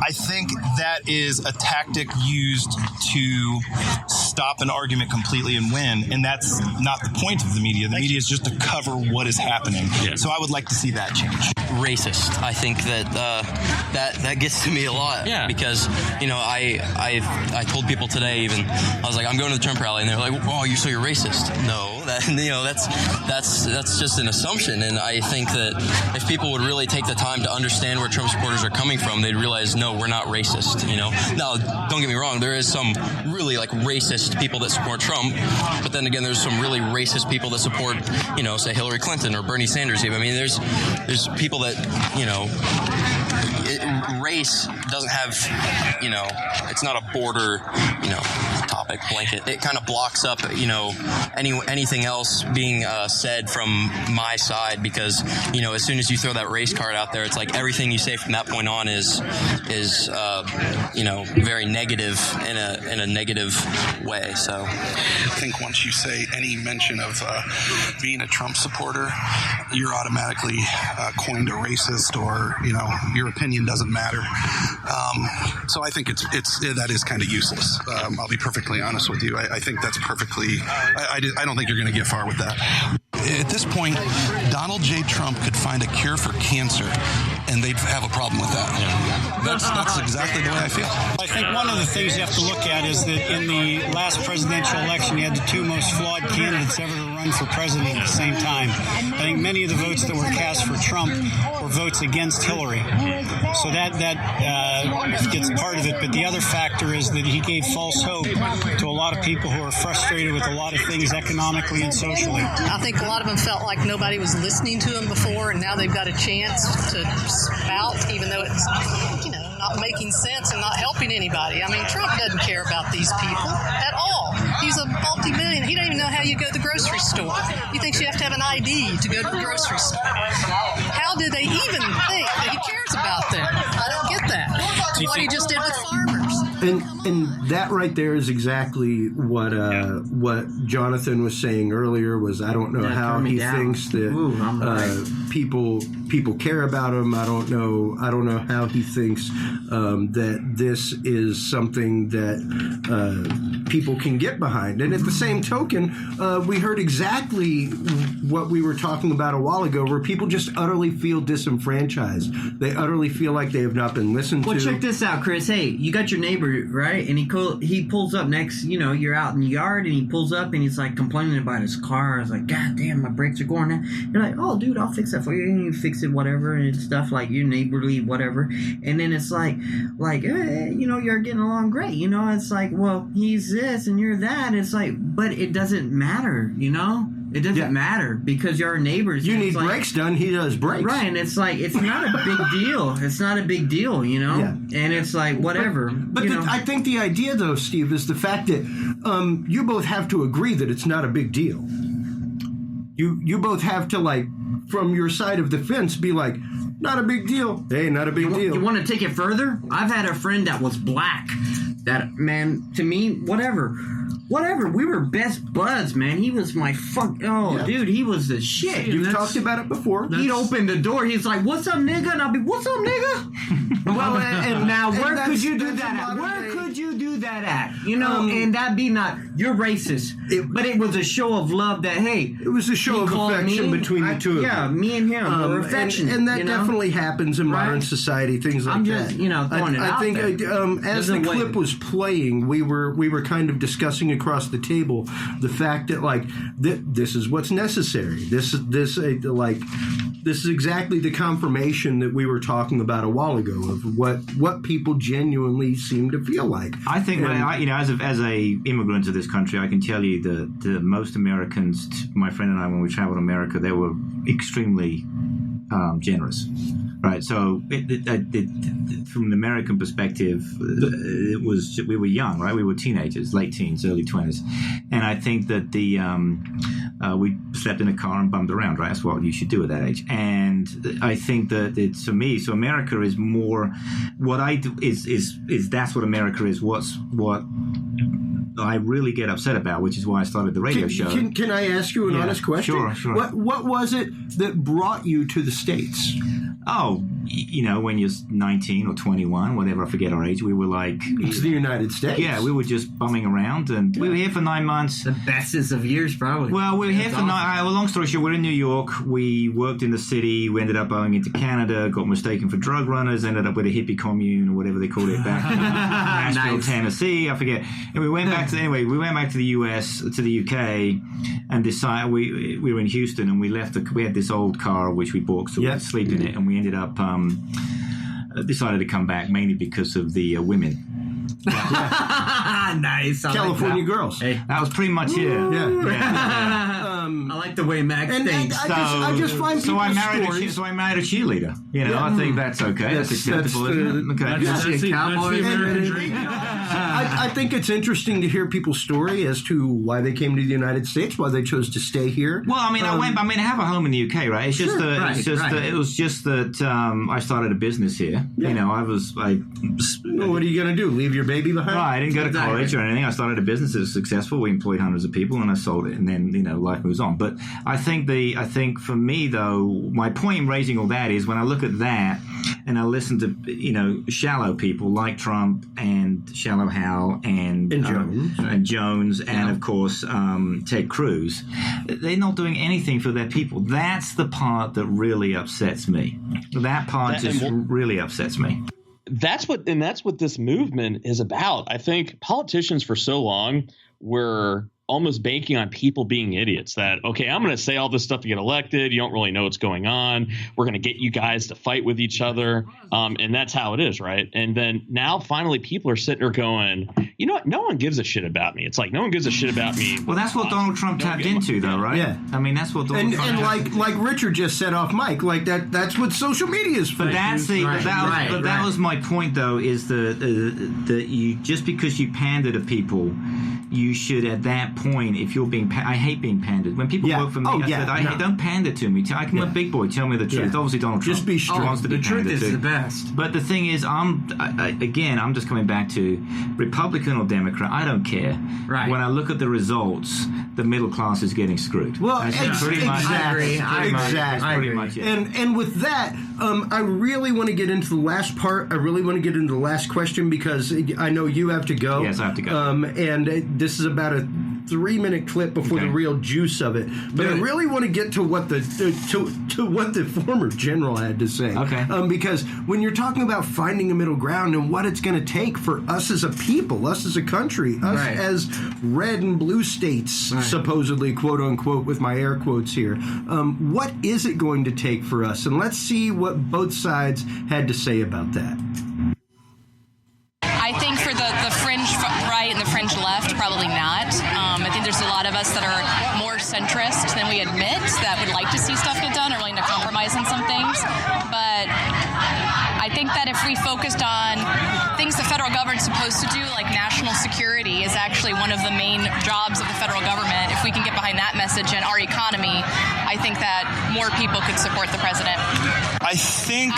I: I think that is a tactic used to stop an argument completely and win, and that's not the point of the media. The media is just to cover what is happening. Yeah. So I would like to see that change.
K: Racist. I think that gets to me a lot. Yeah. Because I told people today, even I was like, I'm going to the Trump rally, and they're like, "Oh, so you're racist?" No. that's just an assumption. And I think that if people would really take the time to understand where Trump supporters are coming from, they'd realize, no, we're not racist. Now, don't get me wrong, there is some really racist people that support Trump, but then again, there's some really racist people that support, say Hillary Clinton or Bernie Sanders. I mean, there's people that, race doesn't have, it's not a border, topic blanket. It kind of blocks up, anything else being said from my side, because, as soon as you throw that race card out there, it's like everything you say from that point on is very negative in a negative way. So
M: I think once you say any mention of being a Trump supporter, you're automatically coined a racist, or your opinion doesn't matter. So I think that is kind of useless. I'll be perfectly honest with you. I think that's perfectly. I don't think you're going to get far with that. At this point, Donald J. Trump could find a cure for cancer, and they'd have a problem with that. That's exactly the way I feel.
J: I think one of the things you have to look at is that in the last presidential election, you had the two most flawed candidates ever to run for president at the same time. I think many of the votes that were cast for Trump were votes against Hillary. So that gets part of it. But the other factor is that he gave false hope to a lot of people who are frustrated with a lot of things economically and socially.
L: I think a lot of them felt like nobody was listening to them before, and now they've got a chance to spout, even though it's, not making sense and not helping anybody. I mean, Trump doesn't care about these people at all. He's a multi-million. He don't even know how you go to the grocery store. He thinks you have to have an ID to go to the grocery store. How did they even think that he cares about them? I don't get that. That's what he just did with farmers.
B: And that right there is exactly what Jonathan was saying earlier. Was I don't know how he thinks that people care about him. I don't know how he thinks that this is something that people can get behind. And at the same token, we heard exactly what we were talking about a while ago, where people just utterly feel disenfranchised. They utterly feel like they have not been listened to.
E: Well, check this out, Chris. Hey, you got your neighbor, right? And he pulls up next, you're out in the yard, and he pulls up and he's like complaining about his car. I was like, God damn, my brakes are going out. You're like, oh, dude, I'll fix that for you. And you fix it, whatever, and stuff like you're neighborly, whatever. And then it's like, you're getting along great. It's like, well, he's this and you're that. It's like, but it doesn't matter, It doesn't matter because you're neighbors.
B: You need brakes done, he does brakes.
E: Right, and it's like, it's not a big deal. It's not a big deal, Yeah. And it's like, whatever.
B: But I think the idea, though, Steve, is the fact that you both have to agree that it's not a big deal. You both have to, from your side of the fence, be like, not a big deal. Hey, not a big deal.
E: You want to take it further? I've had a friend that was black. That, man, to me, whatever. We were best buds, man. He was my dude, he was the shit.
B: You've talked about it before.
E: He'd open the door. He's like, what's up, nigga? And I'll be, what's up, nigga? Well, and now, where could you do that at? Where could you do that at? And that'd be not, you're racist. But it was a show of love that, hey.
B: It was a show of affection between the two of them.
E: Yeah, me and him. We're affectionate.
B: And that definitely happens in modern society, things like that.
E: I'm just, throwing it out
B: there. I think as the clip was playing, we were kind of discussing across the table the fact that this is what's necessary. This is exactly the confirmation that we were talking about a while ago of what people genuinely seem to feel like.
C: I think as a immigrant to this country, I can tell you the most Americans, my friend and I, when we traveled to America, they were extremely generous. Right, so from the American perspective, it was we were young, right? We were teenagers, late teens, early 20s, and I think that we slept in a car and bummed around, right? That's what you should do at that age. And I think that it's for me. So America is more what I do is that's what America is. What I really get upset about, which is why I started the radio show.
B: Can I ask you an honest question?
C: Sure.
B: What was it that brought you to the States?
C: Oh, when you're 19 or 21, whatever, I forget our age, we were like...
B: It's the United States.
C: Yeah, we were just bumming around, and we were here for 9 months.
E: The bestest of years, probably.
C: Well, we were here for 9... Well, long story short, we're in New York. We worked in the city. We ended up going into Canada, got mistaken for drug runners, ended up with a hippie commune, or whatever they called it back in Nashville, Tennessee. I forget. And we went back to the U.S., to the UK, and decided we were in Houston, and we had this old car which we bought, so we could sleep in it, and we ended up decided to come back mainly because of the women.
E: Nice.
B: California girls.
C: Hey, that was pretty much it.
E: I like the way Max thinks.
B: I just find
C: so I married
B: stories.
C: a cheerleader. You know, I think that's okay. That's acceptable, isn't it? Okay.
F: That's the American dream.
B: I think it's interesting to hear people's story as to why they came to the United States, why they chose to stay here.
C: Well, I mean, I have a home in the UK, right? It's just it was just that I started a business here. Yeah. You know,
B: well, what are you going to do? Leave your baby behind?
C: Right, I didn't go to college or anything. I started a business that was successful. We employed hundreds of people, and I sold it, and then life moves on. But I think for me though, my point in raising all that is when I look at that and I listen to shallow people like Trump and Shallow Hal and Jones and of course Ted Cruz, they're not doing anything for their people. That's the part that really upsets me. That part really upsets me.
D: That's what this movement is about. I think politicians for so long were almost banking on people being idiots that, okay, I'm going to say all this stuff to get elected. You don't really know what's going on. We're going to get you guys to fight with each other. And that's how it is. Right. And then now finally people are sitting there going, you know what? No one gives a shit about me. It's like no one gives a shit about me.
C: Well, that's what Donald Trump tapped into, though, right?
B: Yeah.
C: I mean, that's what Donald Trump
B: and like Richard just said off mic, like that's what social media is for.
C: But that was my point, though, is that you just because you pander to people, you should at that point, if you're being, I hate being pandered. When people vote for me, I said, don't pander to me. I'm a big boy. Tell me the truth. Obviously, Donald Trump
B: just be strong.
C: Wants to be pandered to.
E: The truth is the best.
C: But the thing is, I'm just coming back to Republican or Democrat. I don't care. Right. When I look at the results, the middle class is getting screwed.
B: Well,
C: exactly.
B: Pretty much it. And with that, I really want to get into the last part. I really want to get into the last question because I know you have to go.
C: Yes, I have to go.
B: And this is about a 3-minute clip before the real juice of it. But I really want to get to what the former general had to say.
C: Okay.
B: Because when you're talking about finding a middle ground and what it's going to take for us as a people, us as a country, us as red and blue states, supposedly, quote unquote, with my air quotes here, what is it going to take for us? And let's see what both sides had to say about that.
H: I think for the fringe right and the fringe left, probably not. I think there's a lot of us that are more centrist than we admit that would like to see stuff get done or willing to compromise on some things. But I think that if we focused on things the federal government's supposed to do, like national security is actually one of the main jobs of the federal government. If we can get behind that message and our economy, I think that more people could support the president.
I: I think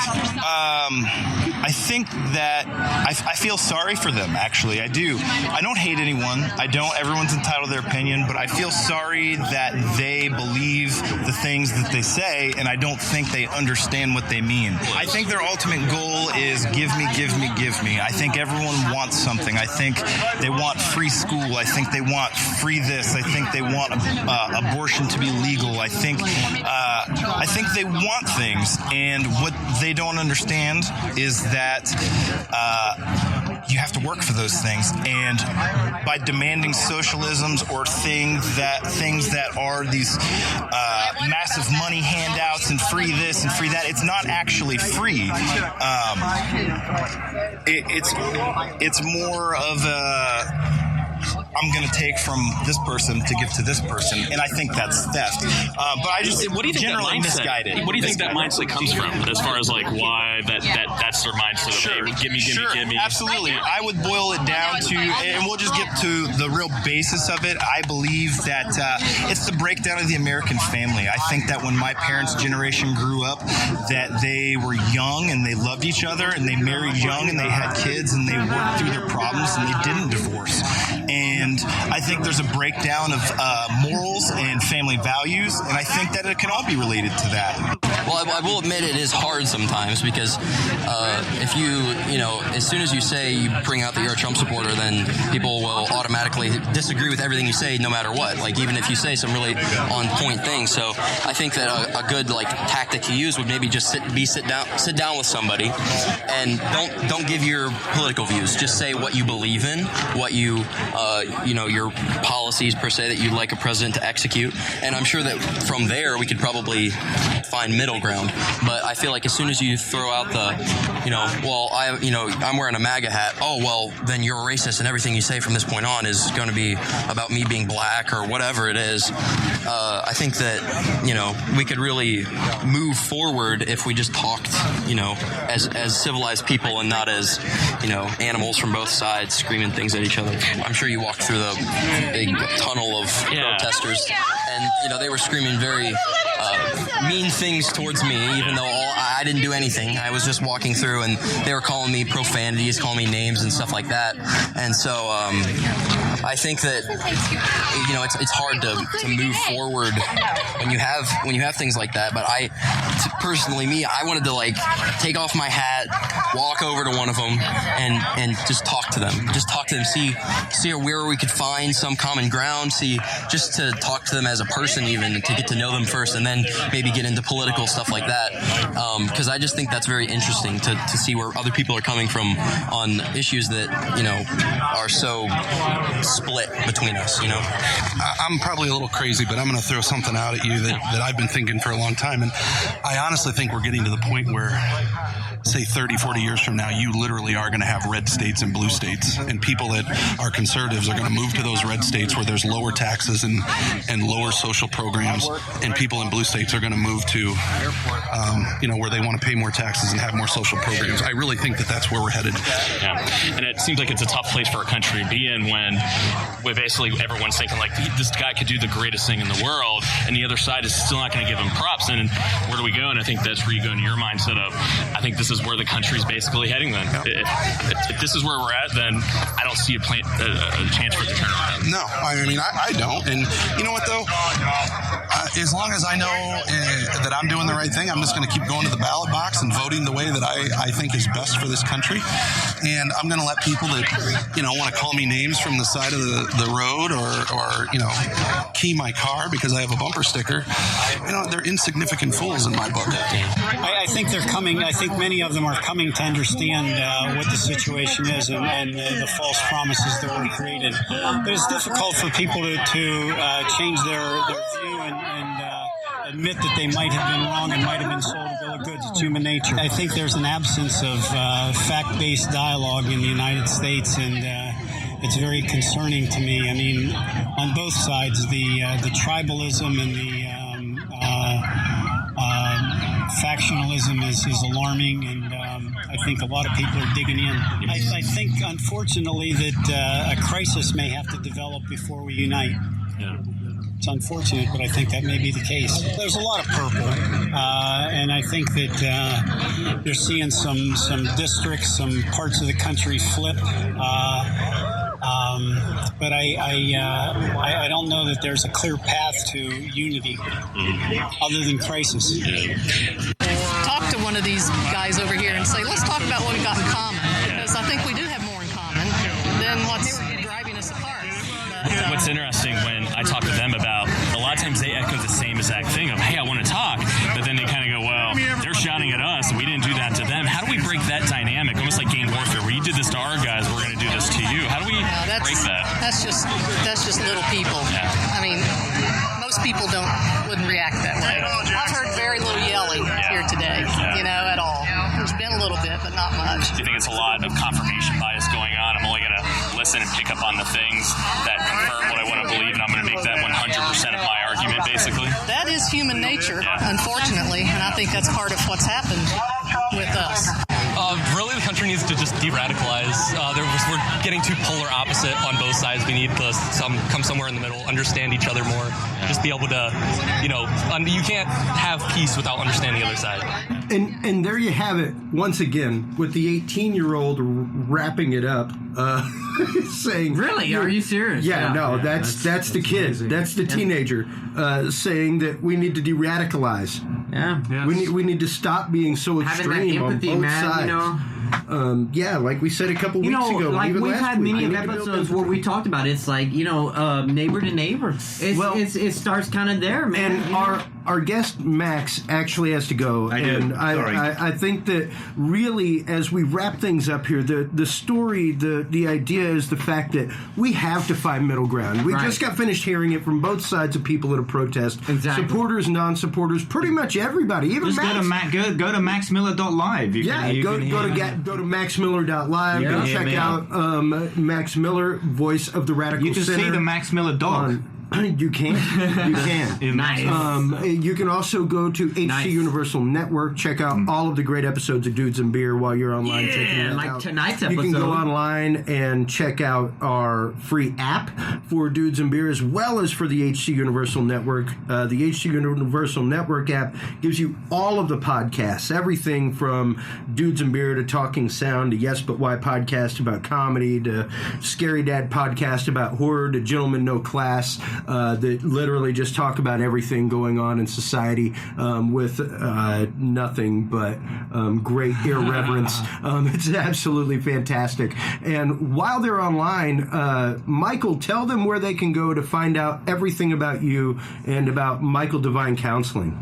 I: that I feel sorry for them, actually. I do. I don't hate anyone. Everyone's entitled to their opinion, but I feel sorry that they believe the things that they say, and I don't think they understand what they mean. I think their ultimate goal is give me, give me, give me. I think everyone wants something. I think they want free school. I think they want free this. I think they want abortion to be legal. I think they want things, and what they don't understand is that you have to work for those things, and by demanding socialisms or things that are these massive money handouts and free this and free that, it's not actually free. It's more of a I'm going to take from this person to give to this person, and I think that's theft. But I just
D: what do you think
I: generally misguided.
D: What do you think that mindset comes from, as far as like why that's their mindset?
I: Sure,
D: give me.
I: Absolutely. I would boil it down to, and we'll just get to the real basis of it. I believe that it's the breakdown of the American family. I think that when my parents' generation grew up, that they were young and they loved each other and they married young and they had kids and they worked through their problems and they didn't divorce. And I think there's a breakdown of morals and family values, and I think that it can all be related to that.
K: Well, I will admit it is hard sometimes because if you know, as soon as you say you bring out that you're a Trump supporter, then people will automatically disagree with everything you say no matter what. Like even if you say some really on point things. So I think that a good like tactic to use would maybe just sit down with somebody and don't give your political views. Just say what you believe in, what you your policies per se that you'd like a president to execute. And I'm sure that from there we could probably find middle ground. But I feel like as soon as you throw out I'm wearing a MAGA hat. Oh, well, then you're a racist and everything you say from this point on is going to be about me being black or whatever it is. I think that, we could really move forward if we just talked, as civilized people and not as, animals from both sides screaming things at each other. I'm sure you walked through the big tunnel of protesters, and, they were screaming very mean things towards me, even though I didn't do anything. I was just walking through, and they were calling me profanities, calling me names and stuff like that. And so I think that it's hard to move forward when you have things like that. But personally, I wanted to take off my hat, walk over to one of them, and just talk to them. See where we could find some common ground. Just to talk to them as a person, even to get to know them first, and then maybe get into political stuff like that. Because I just think that's very interesting to see where other people are coming from on issues that are so split between us.
M: I'm probably a little crazy, but I'm going to throw something out at you that I've been thinking for a long time, and I honestly think we're getting to the point where, say 30, 40 years from now, you literally are going to have red states and blue states, and people that are conservatives are going to move to those red states where there's lower taxes and lower social programs, and people in blue states are going to move to where they want to pay more taxes and have more social programs. I really think that that's where we're headed.
P: Yeah, and it seems like it's a tough place for a country to be in when basically everyone's thinking this guy could do the greatest thing in the world, and the other side is still not going to give him props. And where do we go? And I think that's where you go into your mindset of, I think this is where the country's basically heading then. If this is where we're at, then I don't see a chance for it to turn around.
M: No, I don't. And you know what, though? As long as I know that I'm doing the right thing, I'm just going to keep going to the ballot box and voting the way that I think is best for this country. And I'm going to let people that, want to call me names from the side of the road or key my car because I have a bumper sticker, they're insignificant fools in my book.
J: I think they're coming. I think many of them are coming to understand what the situation is and the false promises that were created. But it's difficult for people to change their view and admit that they might have been wrong and might have been sold a bill of goods. It's human nature. I think there's an absence of fact-based dialogue in the United States, and it's very concerning to me. On both sides, the tribalism and the factionalism is alarming, and I think a lot of people are digging in. I think, unfortunately, that a crisis may have to develop before we unite.
P: Yeah.
J: It's unfortunate, but I think that may be the case. There's a lot of purple, and I think that you're seeing some districts, some parts of the country flip. But I don't know that there's a clear path to unity other than crisis.
L: Talk to one of these guys over here and say, let's talk about what we've got in common, because I think we do have more in common than what's driving us apart.
P: What's interesting when I talk to them about, a lot of times they echo the same exact thing of, hey, I want to talk, but then they kind of go, well, they're shouting at us, we didn't do that to them. How do we break that dynamic? Almost like gang warfare, where you did this to our guys, we're going to do this to you. How do we break that?
L: That's just little people.
P: Yeah.
L: Most people wouldn't react that way. I've heard very little yelling here today, at all. There's been a little bit, but not much.
P: Do you think it's a lot of confirmation bias going on? I'm only going to listen and pick up on the things that confirm what I want to believe, and I'm going to make that 100% of my argument, basically?
L: That is human nature, unfortunately, and I think that's part of what's happened with us.
N: Really, the country needs to just de-radicalize. We're getting too polar opposite on both sides. We need to come somewhere in the middle, understand each other more, just be able to, you can't have peace without understanding the other side.
B: And there you have it, once again, with the 18-year-old wrapping it up, saying...
E: Really? Are you serious?
B: Yeah, no, that's the kid. Amazing. That's the teenager saying that we need to de-radicalize.
E: Yeah. Yes.
B: We need to stop being so extreme on both sides. Like we said a couple weeks ago.
E: Like
B: even
E: we've
B: last
E: had
B: week,
E: many episodes where we talked about it. It's like, neighbor to neighbor. It starts kind of there, man.
B: And our guest Max actually has to go, I think that really, as we wrap things up here, the story, the idea is the fact that we have to find middle ground. We just got finished hearing it from both sides of people at a protest.
E: Exactly.
B: Supporters, non-supporters, pretty much everybody. Even
C: just
B: Max.
C: go to maxmiller.live.
B: Go to maxmiller.live.
C: Yeah.
B: Go check out Max Miller, voice of the Radical
C: Center. You can see the Max Miller dog.
B: You can.
E: Nice.
B: You can also go to HC Universal Network. Check out all of the great episodes of Dudes and Beer while you're online checking it out.
E: Tonight's episode.
B: You can go online and check out our free app for Dudes and Beer, as well as for the HC Universal Network. The HC Universal Network app gives you all of the podcasts, everything from Dudes and Beer to Talking Sound to Yes But Why podcast about comedy to Scary Dad podcast about horror to Gentlemen No Class. That literally just talk about everything going on in society with nothing but great irreverence. It's absolutely fantastic. And while they're online, Michael, tell them where they can go to find out everything about you and about Michael Divine Counseling.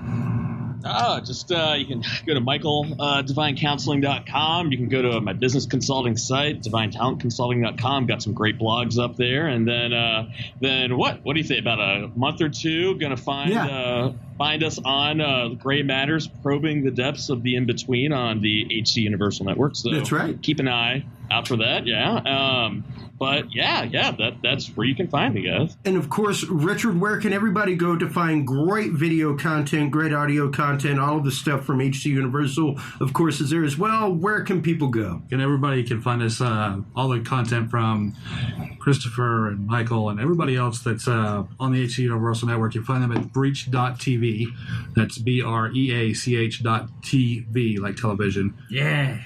D: You can go to michaeldivinecounseling.com. You can go to my business consulting site, divinetalentconsulting.com. Got some great blogs up there. And then what do you say? About a month or two, going to find us on Gray Matters, probing the depths of the in-between on the HC Universal Network. So
B: that's right.
D: Keep an eye out for that, that's where you can find me, guys.
B: And of course, Richard, where can everybody go to find great video content, great audio content, all of the stuff from HC Universal, of course, is there as well. Where can people go?
F: And everybody can find us, all the content from Christopher and Michael and everybody else that's on the HC Universal Network. You can find them at breach.tv. That's BREACH.TV, like television.
E: Yeah.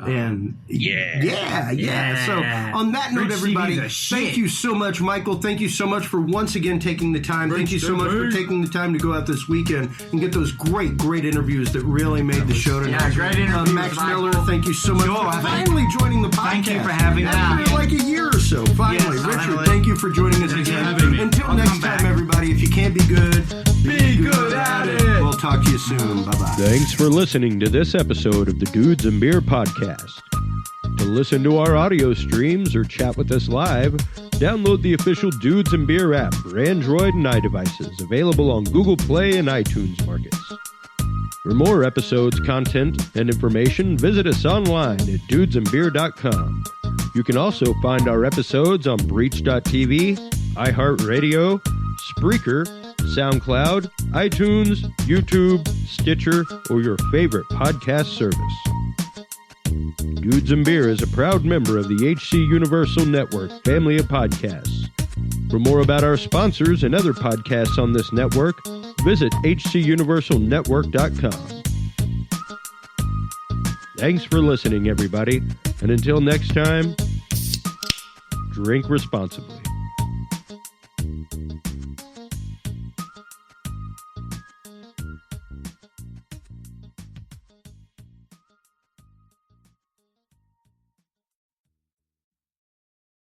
B: And So on that note, everybody, thank you so much, Michael. Thank you so much for once again taking the time. Thank you so much for taking the time to go out this weekend and get those great interviews that really made the show tonight.
E: Yeah, great interviews,
B: Max Miller, thank you so much for finally joining the podcast.
C: Thank you for having me.
B: After like a year or so, finally.
C: Yes,
B: Richard, thank you for joining us again. Until next time, everybody, if you can't be good, be good at it. We'll talk to you soon. Bye-bye.
A: Thanks for listening to this episode of the Dudes and Beer Podcast. To listen to our audio streams or chat with us live, download the official Dudes and Beer app for Android and iDevices, available on Google Play and iTunes markets. For more episodes, content, and information, visit us online at dudesandbeer.com. You can also find our episodes on Breach.tv, iHeartRadio, Spreaker, SoundCloud, iTunes, YouTube, Stitcher, or your favorite podcast service. Dudes and Beer is a proud member of the HC Universal Network family of podcasts. For more about our sponsors and other podcasts on this network, visit hcuniversalnetwork.com. Thanks for listening, everybody, and until next time, drink responsibly.